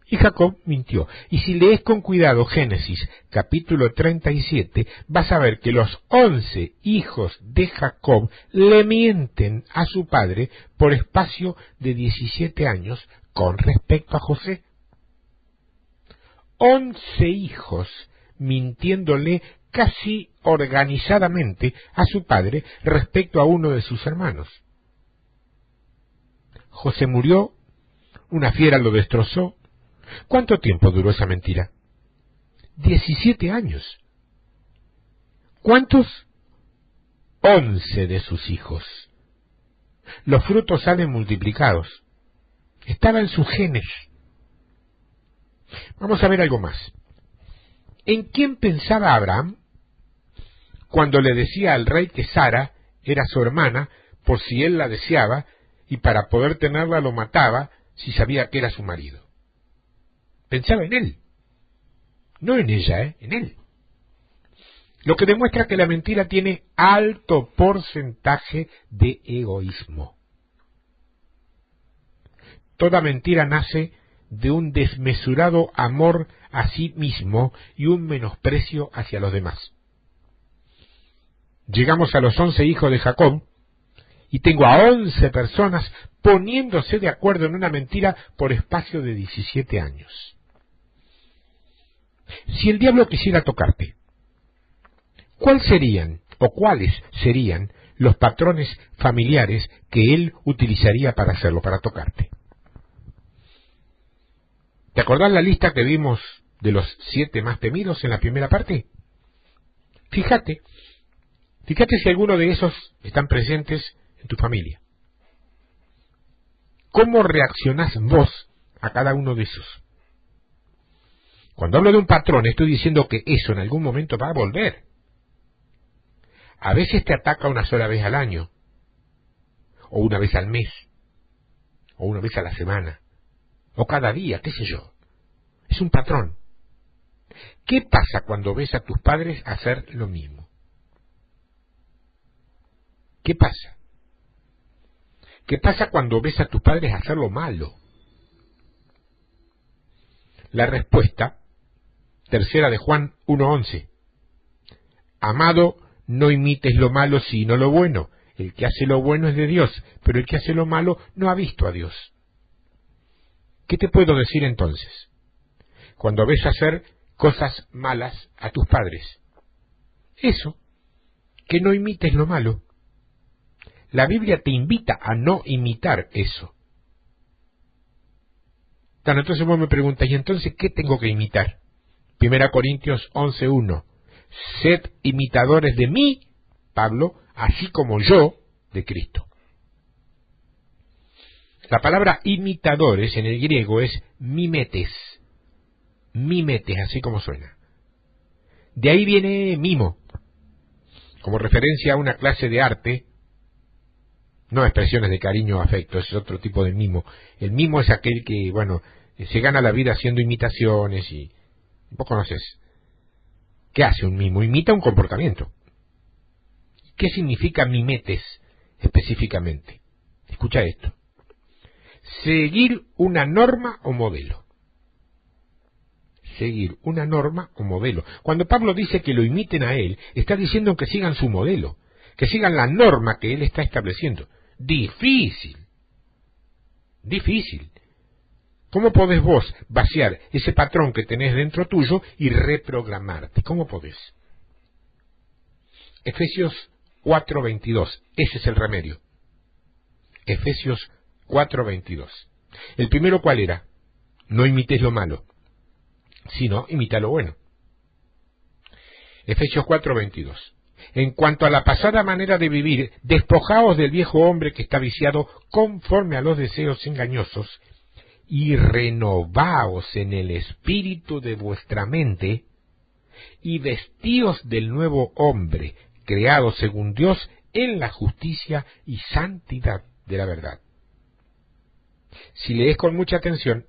y Jacob mintió. Y si lees con cuidado Génesis capítulo 37, vas a ver que los 11 hijos de Jacob le mienten a su padre por espacio de 17 años con respecto a José. 11 hijos mintiéndole casi organizadamente a su padre respecto a uno de sus hermanos. José murió, una fiera lo destrozó. ¿Cuánto tiempo duró esa mentira? 17 años. ¿Cuántos? 11 de sus hijos. Los frutos salen multiplicados. Estaba en sus genes. Vamos a ver algo más. ¿En quién pensaba Abraham cuando le decía al rey que Sara era su hermana por si él la deseaba y para poder tenerla lo mataba si sabía que era su marido? Pensaba en él, no en ella, en él. Lo que demuestra que la mentira tiene alto porcentaje de egoísmo. toda mentira nace de un desmesurado amor a sí mismo y un menosprecio hacia los demás. Llegamos a los 11 hijos de Jacob y tengo a 11 personas poniéndose de acuerdo en una mentira por espacio de 17 años. Si el diablo quisiera tocarte, ¿cuáles serían los patrones familiares que él utilizaría para hacerlo, para tocarte? ¿Te acordás la lista que vimos de los 7 más temidos en la primera parte? Fíjate si alguno de esos están presentes en tu familia. ¿Cómo reaccionás vos a cada uno de esos? Cuando hablo de un patrón, estoy diciendo que eso en algún momento va a volver. A veces te ataca una sola vez al año, o una vez al mes, o una vez a la semana, o cada día, qué sé yo. Es un patrón. ¿Qué pasa cuando ves a tus padres hacer lo mismo? ¿Qué pasa? ¿Qué pasa cuando ves a tus padres hacer lo malo? La respuesta, tercera de Juan 1:11. Amado, no imites lo malo sino lo bueno. El que hace lo bueno es de Dios, pero el que hace lo malo no ha visto a Dios. ¿Qué te puedo decir entonces? Cuando ves hacer cosas malas a tus padres, eso, que no imites lo malo. La Biblia te invita a no imitar eso. Entonces vos me preguntas, ¿y entonces qué tengo que imitar? 1 Corintios 11:1. Sed imitadores de mí, Pablo, así como yo de Cristo. La palabra imitadores en el griego es mimetes. Mimetes, así como suena. De ahí viene mimo, como referencia a una clase de arte, no expresiones de cariño o afecto, es otro tipo de mimo. El mimo es aquel que, se gana la vida haciendo imitaciones y vos conoces. ¿Qué hace un mimo? Imita un comportamiento. ¿Qué significa mimetes específicamente? Escucha esto. Seguir una norma o modelo. Seguir una norma o modelo. Cuando Pablo dice que lo imiten a él, está diciendo que sigan su modelo, que sigan la norma que él está estableciendo. Difícil. ¿Cómo podés vos vaciar ese patrón que tenés dentro tuyo y reprogramarte? ¿Cómo podés? Efesios 4:22. Ese es el remedio. Efesios 4:22. El primero, ¿cuál era? No imites lo malo, sino imita lo bueno. Efesios 4:22. En cuanto a la pasada manera de vivir, despojaos del viejo hombre que está viciado conforme a los deseos engañosos, y renovaos en el espíritu de vuestra mente, y vestíos del nuevo hombre, creado según Dios en la justicia y santidad de la verdad. Si lees con mucha atención,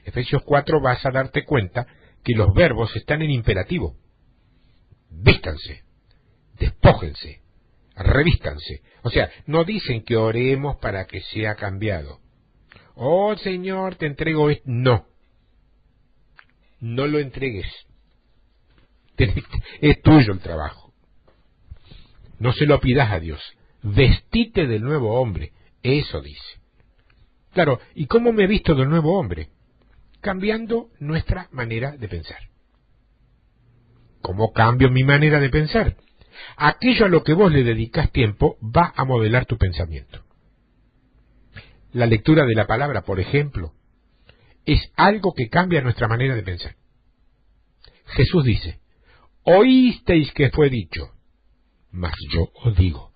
Efesios 4 vas a darte cuenta que los verbos están en imperativo. Vístanse, despójense, revístanse. O sea, no dicen que oremos para que sea cambiado. Oh Señor, te entrego esto. No lo entregues. Es tuyo el trabajo. No se lo pidas a Dios. Vestite del nuevo hombre. Eso dice. Claro, ¿y cómo me he visto del nuevo hombre? Cambiando nuestra manera de pensar. ¿Cómo cambio mi manera de pensar? Aquello a lo que vos le dedicás tiempo va a modelar tu pensamiento. La lectura de la palabra, por ejemplo, es algo que cambia nuestra manera de pensar. Jesús dice, oísteis que fue dicho, mas yo os digo.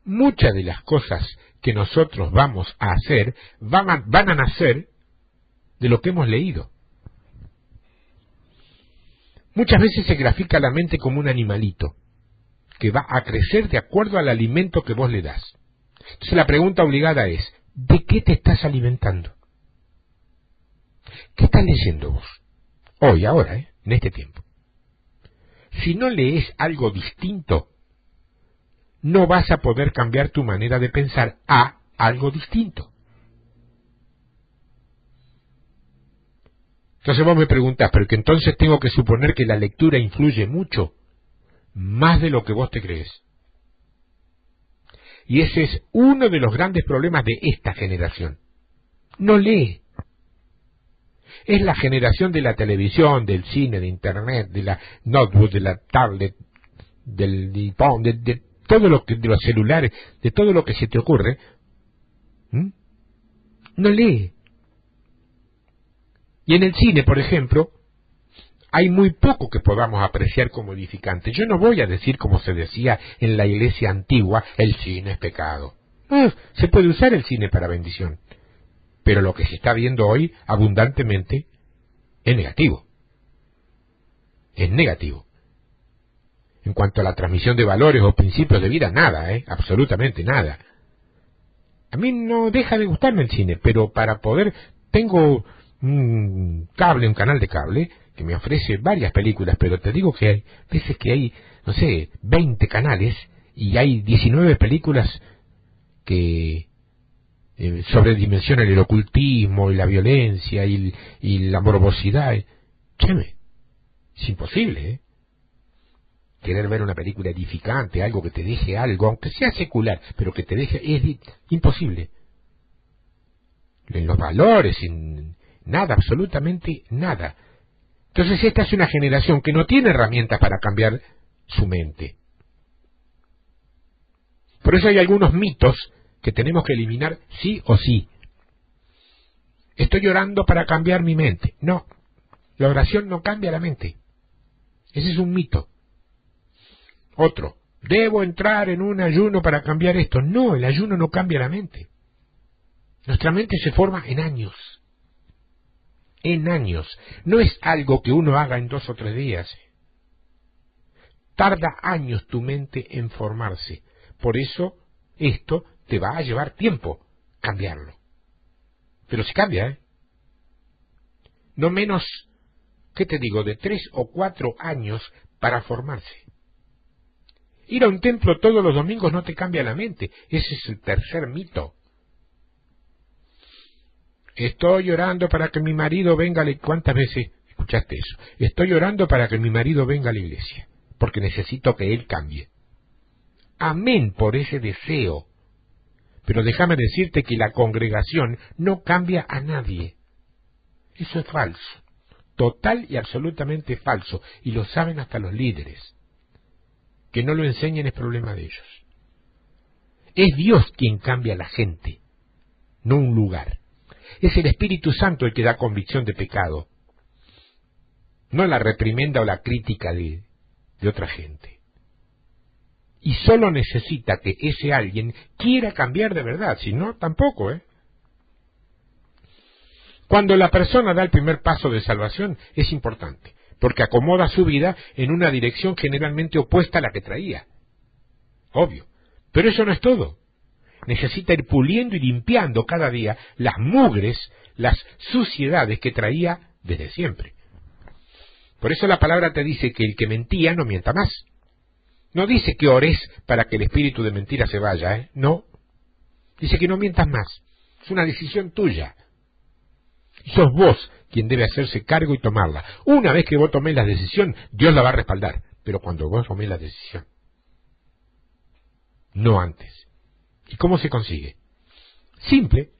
Muchas de las cosas que nosotros vamos a hacer van a nacer de lo que hemos leído. Muchas veces se grafica la mente como un animalito que va a crecer de acuerdo al alimento que vos le das. Entonces la pregunta obligada es, ¿de qué te estás alimentando? ¿Qué estás leyendo vos? Hoy, ahora, en este tiempo. Si no lees algo distinto, no vas a poder cambiar tu manera de pensar a algo distinto. Entonces vos me preguntás, pero que entonces tengo que suponer que la lectura influye mucho, más de lo que vos te crees. Y ese es uno de los grandes problemas de esta generación. No lee. Es la generación de la televisión, del cine, de internet, de la notebook, de la tablet, del iPhone, de todo lo que, de los celulares, de todo lo que se te ocurre. No lee. Y en el cine, por ejemplo, hay muy poco que podamos apreciar como edificante. Yo no voy a decir, como se decía en la iglesia antigua, el cine es pecado. Se puede usar el cine para bendición. Pero lo que se está viendo hoy abundantemente es negativo. Es negativo. En cuanto a la transmisión de valores o principios de vida, nada, absolutamente nada. A mí no deja de gustarme el cine, pero para poder... Tengo un canal de cable, que me ofrece varias películas, pero te digo que hay veces que hay, no sé, 20 canales, y hay 19 películas que... sobredimensionan el ocultismo y la violencia y la morbosidad. Cheme, es imposible, querer ver una película edificante, algo que te deje algo, aunque sea secular, pero que te deje, es imposible. En los valores, en nada, absolutamente nada. Entonces esta es una generación que no tiene herramientas para cambiar su mente. Por eso hay algunos mitos que tenemos que eliminar sí o sí. Estoy orando para cambiar mi mente. No, la oración no cambia la mente. Ese es un mito. Otro, debo entrar en un ayuno para cambiar esto. No, el ayuno no cambia la mente. Nuestra mente se forma en años. En años. No es algo que uno haga en 2 o 3 días. Tarda años tu mente en formarse. Por eso, esto te va a llevar tiempo cambiarlo. Pero se cambia, No menos, ¿qué te digo?, de 3 o 4 años para formarse. Ir a un templo todos los domingos no te cambia la mente. Ese es el tercer mito. Estoy orando para que mi marido venga a la... ¿Cuántas veces escuchaste eso? Estoy orando para que mi marido venga a la iglesia, porque necesito que él cambie. Amén por ese deseo. Pero déjame decirte que la congregación no cambia a nadie. Eso es falso. Total y absolutamente falso. Y lo saben hasta los líderes. Que no lo enseñen es problema de ellos. Es Dios quien cambia a la gente, no un lugar. Es el Espíritu Santo el que da convicción de pecado, no la reprimenda o la crítica de otra gente. Y solo necesita que ese alguien quiera cambiar de verdad, si no, tampoco, Cuando la persona da el primer paso de salvación, es importante, porque acomoda su vida en una dirección generalmente opuesta a la que traía. Obvio. Pero eso no es todo. Necesita ir puliendo y limpiando cada día las mugres, las suciedades que traía desde siempre. Por eso la palabra te dice que el que mentía no mienta más. No dice que ores para que el espíritu de mentira se vaya, No. Dice que no mientas más. Es una decisión tuya. Y sos vos quien debe hacerse cargo y tomarla. Una vez que vos tomés la decisión, Dios la va a respaldar. Pero cuando vos tomés la decisión. No antes. ¿Y cómo se consigue? Simple.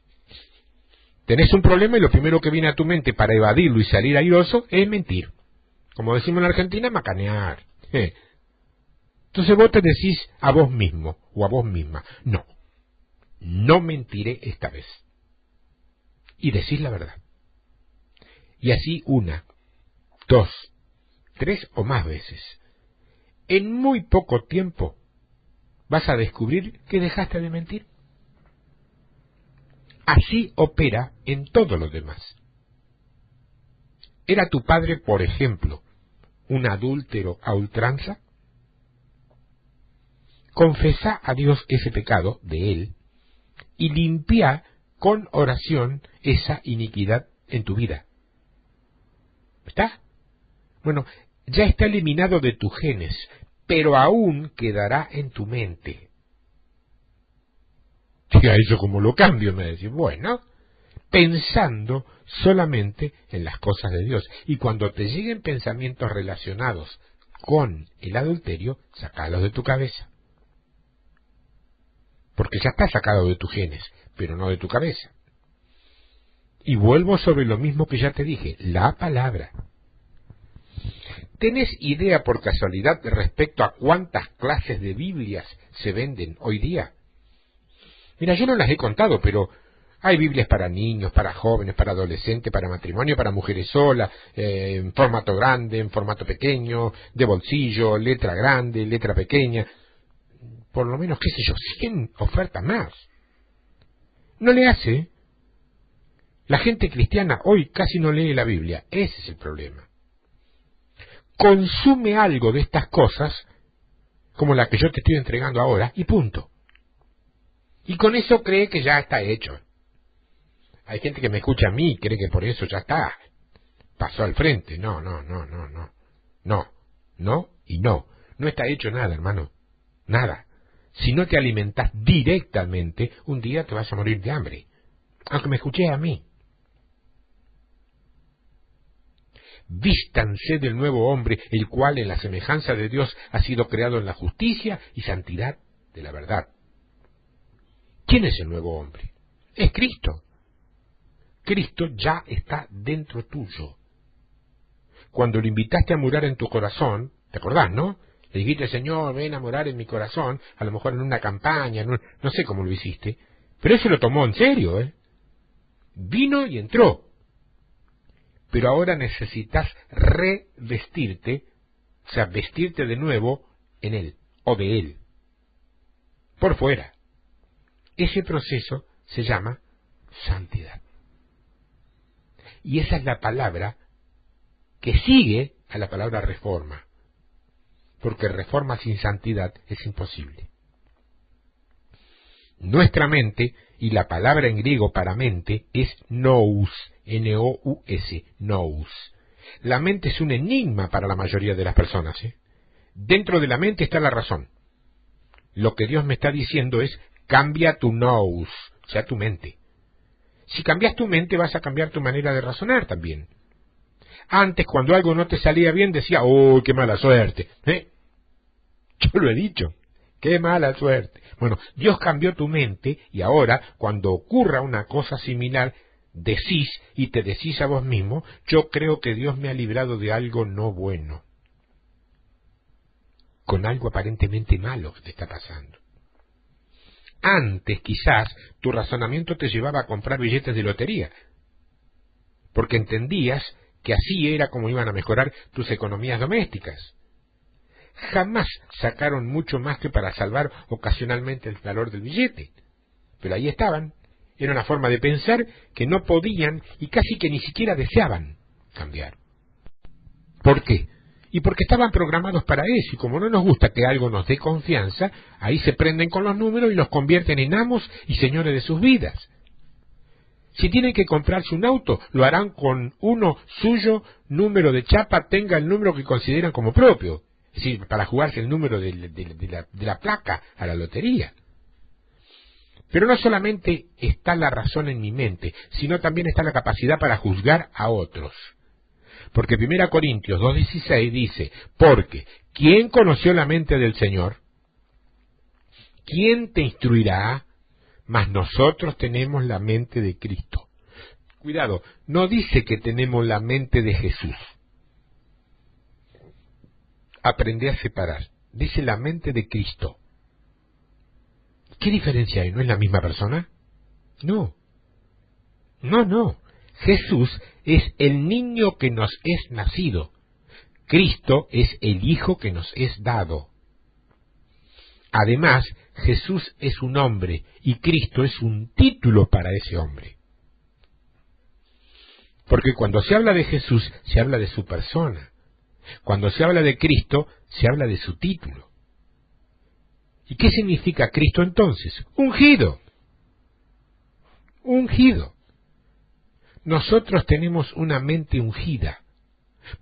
Tenés un problema y lo primero que viene a tu mente para evadirlo y salir airoso es mentir. Como decimos en Argentina, macanear. Entonces vos te decís a vos mismo o a vos misma, no mentiré esta vez. Y decís la verdad. Y así 1, 2, 3 o más veces. En muy poco tiempo vas a descubrir que dejaste de mentir. Así opera en todo lo demás. ¿Era tu padre, por ejemplo, un adúltero a ultranza? Confesá a Dios ese pecado de él y limpia con oración esa iniquidad en tu vida. ¿Está? Bueno, ya está eliminado de tus genes, pero aún quedará en tu mente. ¿Y a eso cómo lo cambio? Me decís, bueno, pensando solamente en las cosas de Dios. Y cuando te lleguen pensamientos relacionados con el adulterio, sácalos de tu cabeza. Porque ya está sacado de tus genes, pero no de tu cabeza. Y vuelvo sobre lo mismo que ya te dije, la palabra. ¿Tenés idea por casualidad respecto a cuántas clases de Biblias se venden hoy día? Mira, yo no las he contado, pero hay Biblias para niños, para jóvenes, para adolescentes, para matrimonio, para mujeres solas, en formato grande, en formato pequeño, de bolsillo, letra grande, letra pequeña. Por lo menos, qué sé yo, 100 ofertas más. No le hace. La gente cristiana hoy casi no lee la Biblia. Ese es el problema. Consume algo de estas cosas, como la que yo te estoy entregando ahora, y punto. Y con eso cree que ya está hecho. Hay gente que me escucha a mí y cree que por eso ya está. Pasó al frente. No. No y no. No está hecho nada, hermano. Nada. Si no te alimentas directamente, un día te vas a morir de hambre. Aunque me escuché a mí. Vístanse del nuevo hombre, el cual en la semejanza de Dios ha sido creado en la justicia y santidad de la verdad. ¿Quién es el nuevo hombre? Es Cristo. Cristo ya está dentro tuyo. Cuando lo invitaste a morar en tu corazón, ¿te acordás, no? Le dijiste, Señor, ven a morar en mi corazón, a lo mejor en una campaña, no sé cómo lo hiciste, pero eso lo tomó en serio, ¿eh? Vino y entró. Pero ahora necesitas revestirte, o sea, vestirte de nuevo en Él, o de Él, por fuera. Ese proceso se llama santidad. Y esa es la palabra que sigue a la palabra reforma, porque reforma sin santidad es imposible. Nuestra mente, y la palabra en griego para mente es nous, N-O-U-S, nous. La mente es un enigma para la mayoría de las personas, ¿eh? Dentro de la mente está la razón. Lo que Dios me está diciendo es, cambia tu nous, o sea, tu mente. Si cambias tu mente, vas a cambiar tu manera de razonar también. Antes, cuando algo no te salía bien, decía, ¡oh, qué mala suerte! Yo lo he dicho, ¡qué mala suerte! Bueno, Dios cambió tu mente y ahora, cuando ocurra una cosa similar, decís y te decís a vos mismo, yo creo que Dios me ha librado de algo no bueno. Con algo aparentemente malo que te está pasando. Antes, quizás, tu razonamiento te llevaba a comprar billetes de lotería, porque entendías que así era como iban a mejorar tus economías domésticas. Jamás sacaron mucho más que para salvar ocasionalmente el valor del billete. Pero ahí estaban. Era una forma de pensar que no podían y casi que ni siquiera deseaban cambiar. ¿Por qué? Y porque estaban programados para eso, y como no nos gusta que algo nos dé confianza, ahí se prenden con los números y los convierten en amos y señores de sus vidas. Si tienen que comprarse un auto, lo harán con uno suyo, número de chapa, tenga el número que consideran como propio. Es decir, para jugarse el número de la placa a la lotería. Pero no solamente está la razón en mi mente, sino también está la capacidad para juzgar a otros. Porque 1 Corintios 2:16 dice, porque ¿quién conoció la mente del Señor? ¿Quién te instruirá? Mas nosotros tenemos la mente de Cristo. Cuidado, no dice que tenemos la mente de Jesús. Aprende a separar. Dice la mente de Cristo. ¿Qué diferencia hay? ¿No es la misma persona? No. Jesús es el niño que nos es nacido. Cristo es el Hijo que nos es dado. Además, Jesús es un hombre y Cristo es un título para ese hombre. Porque cuando se habla de Jesús, se habla de su persona. Cuando se habla de Cristo, se habla de su título. ¿Y qué significa Cristo entonces? Ungido. Ungido. Nosotros tenemos una mente ungida.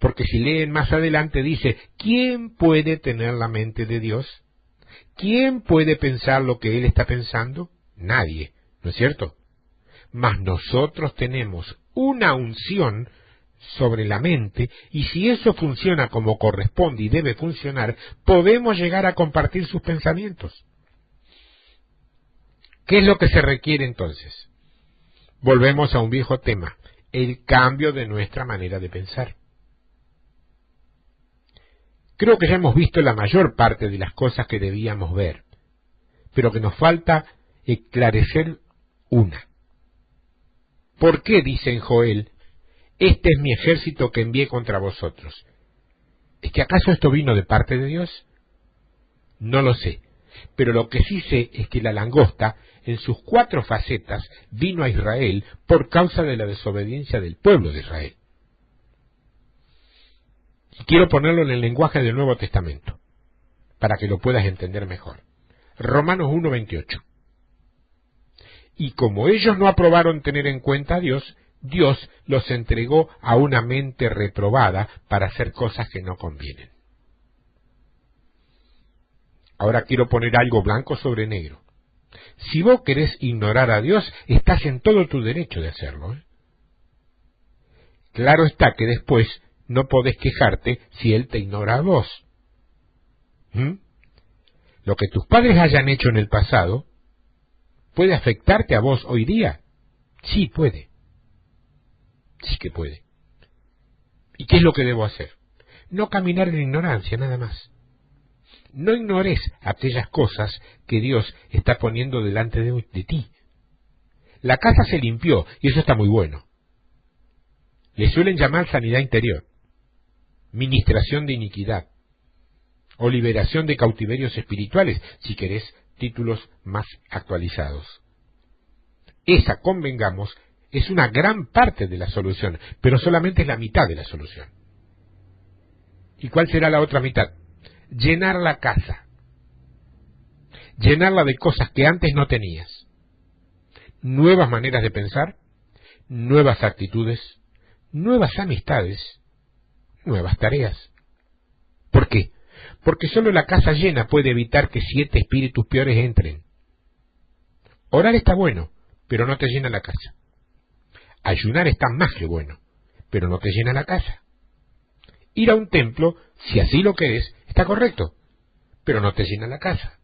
Porque si leen más adelante dice, ¿quién puede tener la mente de Dios? ¿Quién puede pensar lo que Él está pensando? Nadie, ¿no es cierto? mas nosotros tenemos una unción sobre la mente, y si eso funciona como corresponde y debe funcionar, podemos llegar a compartir sus pensamientos. ¿Qué es lo que se requiere entonces? Volvemos a un viejo tema, el cambio de nuestra manera de pensar. Creo que ya hemos visto la mayor parte de las cosas que debíamos ver, pero que nos falta esclarecer una. ¿Por qué, dice en Joel, este es mi ejército que envié contra vosotros? ¿Es que acaso esto vino de parte de Dios? No lo sé, pero lo que sí sé es que la langosta, en sus 4 facetas, vino a Israel por causa de la desobediencia del pueblo de Israel. Y quiero ponerlo en el lenguaje del Nuevo Testamento, para que lo puedas entender mejor. Romanos 1:28. Y como ellos no aprobaron tener en cuenta a Dios, Dios los entregó a una mente reprobada para hacer cosas que no convienen. Ahora quiero poner algo blanco sobre negro. Si vos querés ignorar a Dios, estás en todo tu derecho de hacerlo, ¿eh? Claro está que después no podés quejarte si Él te ignora a vos. Lo que tus padres hayan hecho en el pasado, ¿puede afectarte a vos hoy día? Sí puede. Sí que puede. ¿Y qué es lo que debo hacer? No caminar en ignorancia, nada más. No ignores aquellas cosas que Dios está poniendo delante de ti. La casa se limpió y eso está muy bueno. Le suelen llamar sanidad interior, ministración de iniquidad o liberación de cautiverios espirituales, si querés títulos más actualizados. Esa, convengamos, es una gran parte de la solución, pero solamente es la mitad de la solución. ¿Y cuál será la otra mitad? Llenar la casa. Llenarla de cosas que antes no tenías. Nuevas maneras de pensar, nuevas actitudes, nuevas amistades, nuevas tareas. ¿Por qué? Porque solo la casa llena puede evitar que 7 espíritus peores entren. Orar está bueno, pero no te llena la casa. Ayunar está más que bueno, pero no te llena la casa. Ir a un templo, si así lo querés, está correcto, pero no te llena la casa.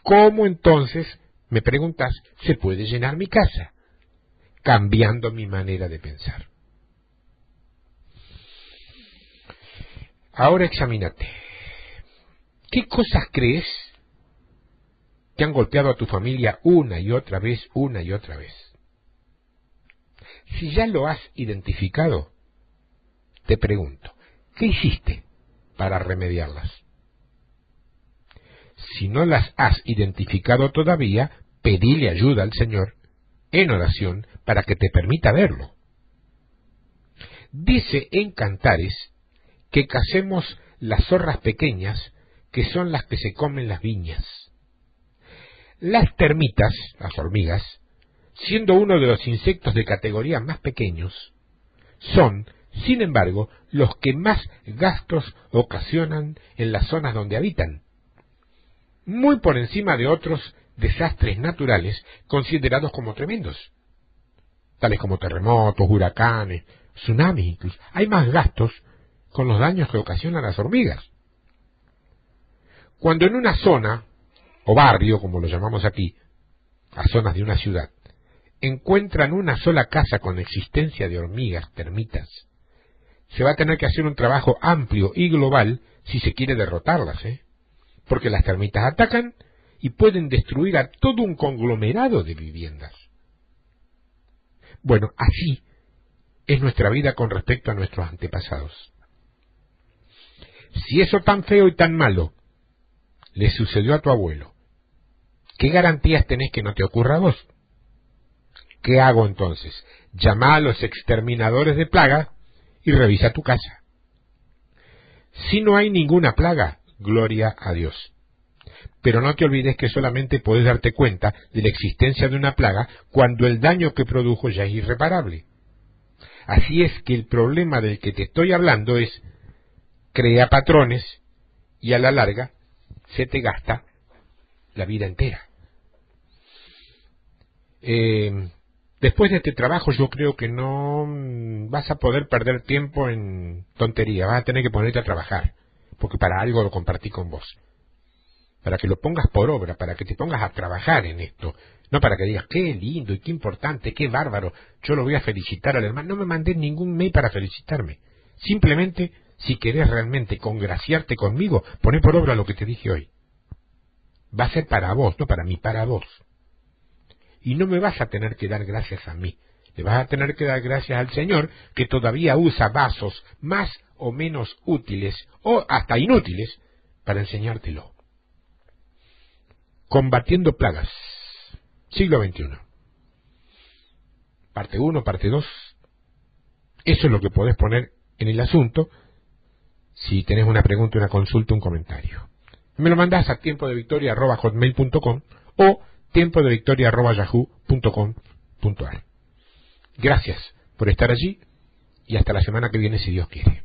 ¿Cómo entonces, me preguntás, se puede llenar mi casa? Cambiando mi manera de pensar. Ahora examínate. ¿Qué cosas crees que han golpeado a tu familia una y otra vez, una y otra vez? Si ya lo has identificado, te pregunto, ¿qué hiciste para remediarlas? Si no las has identificado todavía, pedile ayuda al Señor en oración para que te permita verlo. Dice en Cantares que cacemos las zorras pequeñas, que son las que se comen las viñas. Las termitas, las hormigas, siendo uno de los insectos de categoría más pequeños, son, sin embargo, los que más gastos ocasionan en las zonas donde habitan, muy por encima de otros desastres naturales considerados como tremendos, tales como terremotos, huracanes, tsunamis incluso. Hay más gastos con los daños que ocasionan las hormigas. Cuando en una zona, o barrio, como lo llamamos aquí, a zonas de una ciudad, encuentran una sola casa con existencia de hormigas, termitas, se va a tener que hacer un trabajo amplio y global si se quiere derrotarlas, porque las termitas atacan y pueden destruir a todo un conglomerado de viviendas. Bueno, así es nuestra vida con respecto a nuestros antepasados. Si eso tan feo y tan malo le sucedió a tu abuelo, ¿qué garantías tenés que no te ocurra a vos? ¿Qué hago entonces? Llama a los exterminadores de plaga y revisa tu casa. Si no hay ninguna plaga, gloria a Dios. Pero no te olvides que solamente puedes darte cuenta de la existencia de una plaga cuando el daño que produjo ya es irreparable. Así es que el problema del que te estoy hablando es, crea patrones y a la larga se te gasta la vida entera. Después de este trabajo yo creo que no vas a poder perder tiempo en tontería, vas a tener que ponerte a trabajar, porque para algo lo compartí con vos. Para que lo pongas por obra, para que te pongas a trabajar en esto, no para que digas, qué lindo y qué importante, qué bárbaro, yo lo voy a felicitar al hermano. No me mandé ningún mail para felicitarme. Simplemente, si querés realmente congraciarte conmigo, poné por obra lo que te dije hoy. Va a ser para vos, no para mí, para vos. Y no me vas a tener que dar gracias a mí, le vas a tener que dar gracias al Señor, que todavía usa vasos más o menos útiles, o hasta inútiles, para enseñártelo. Combatiendo plagas, siglo XXI. Parte 1, parte 2. Eso es lo que podés poner en el asunto, si tenés una pregunta, una consulta, un comentario. Me lo mandás a tiempodevictoria@hotmail.com o tiempodevictoria@yahoo.com.ar. Gracias por estar allí y hasta la semana que viene si Dios quiere.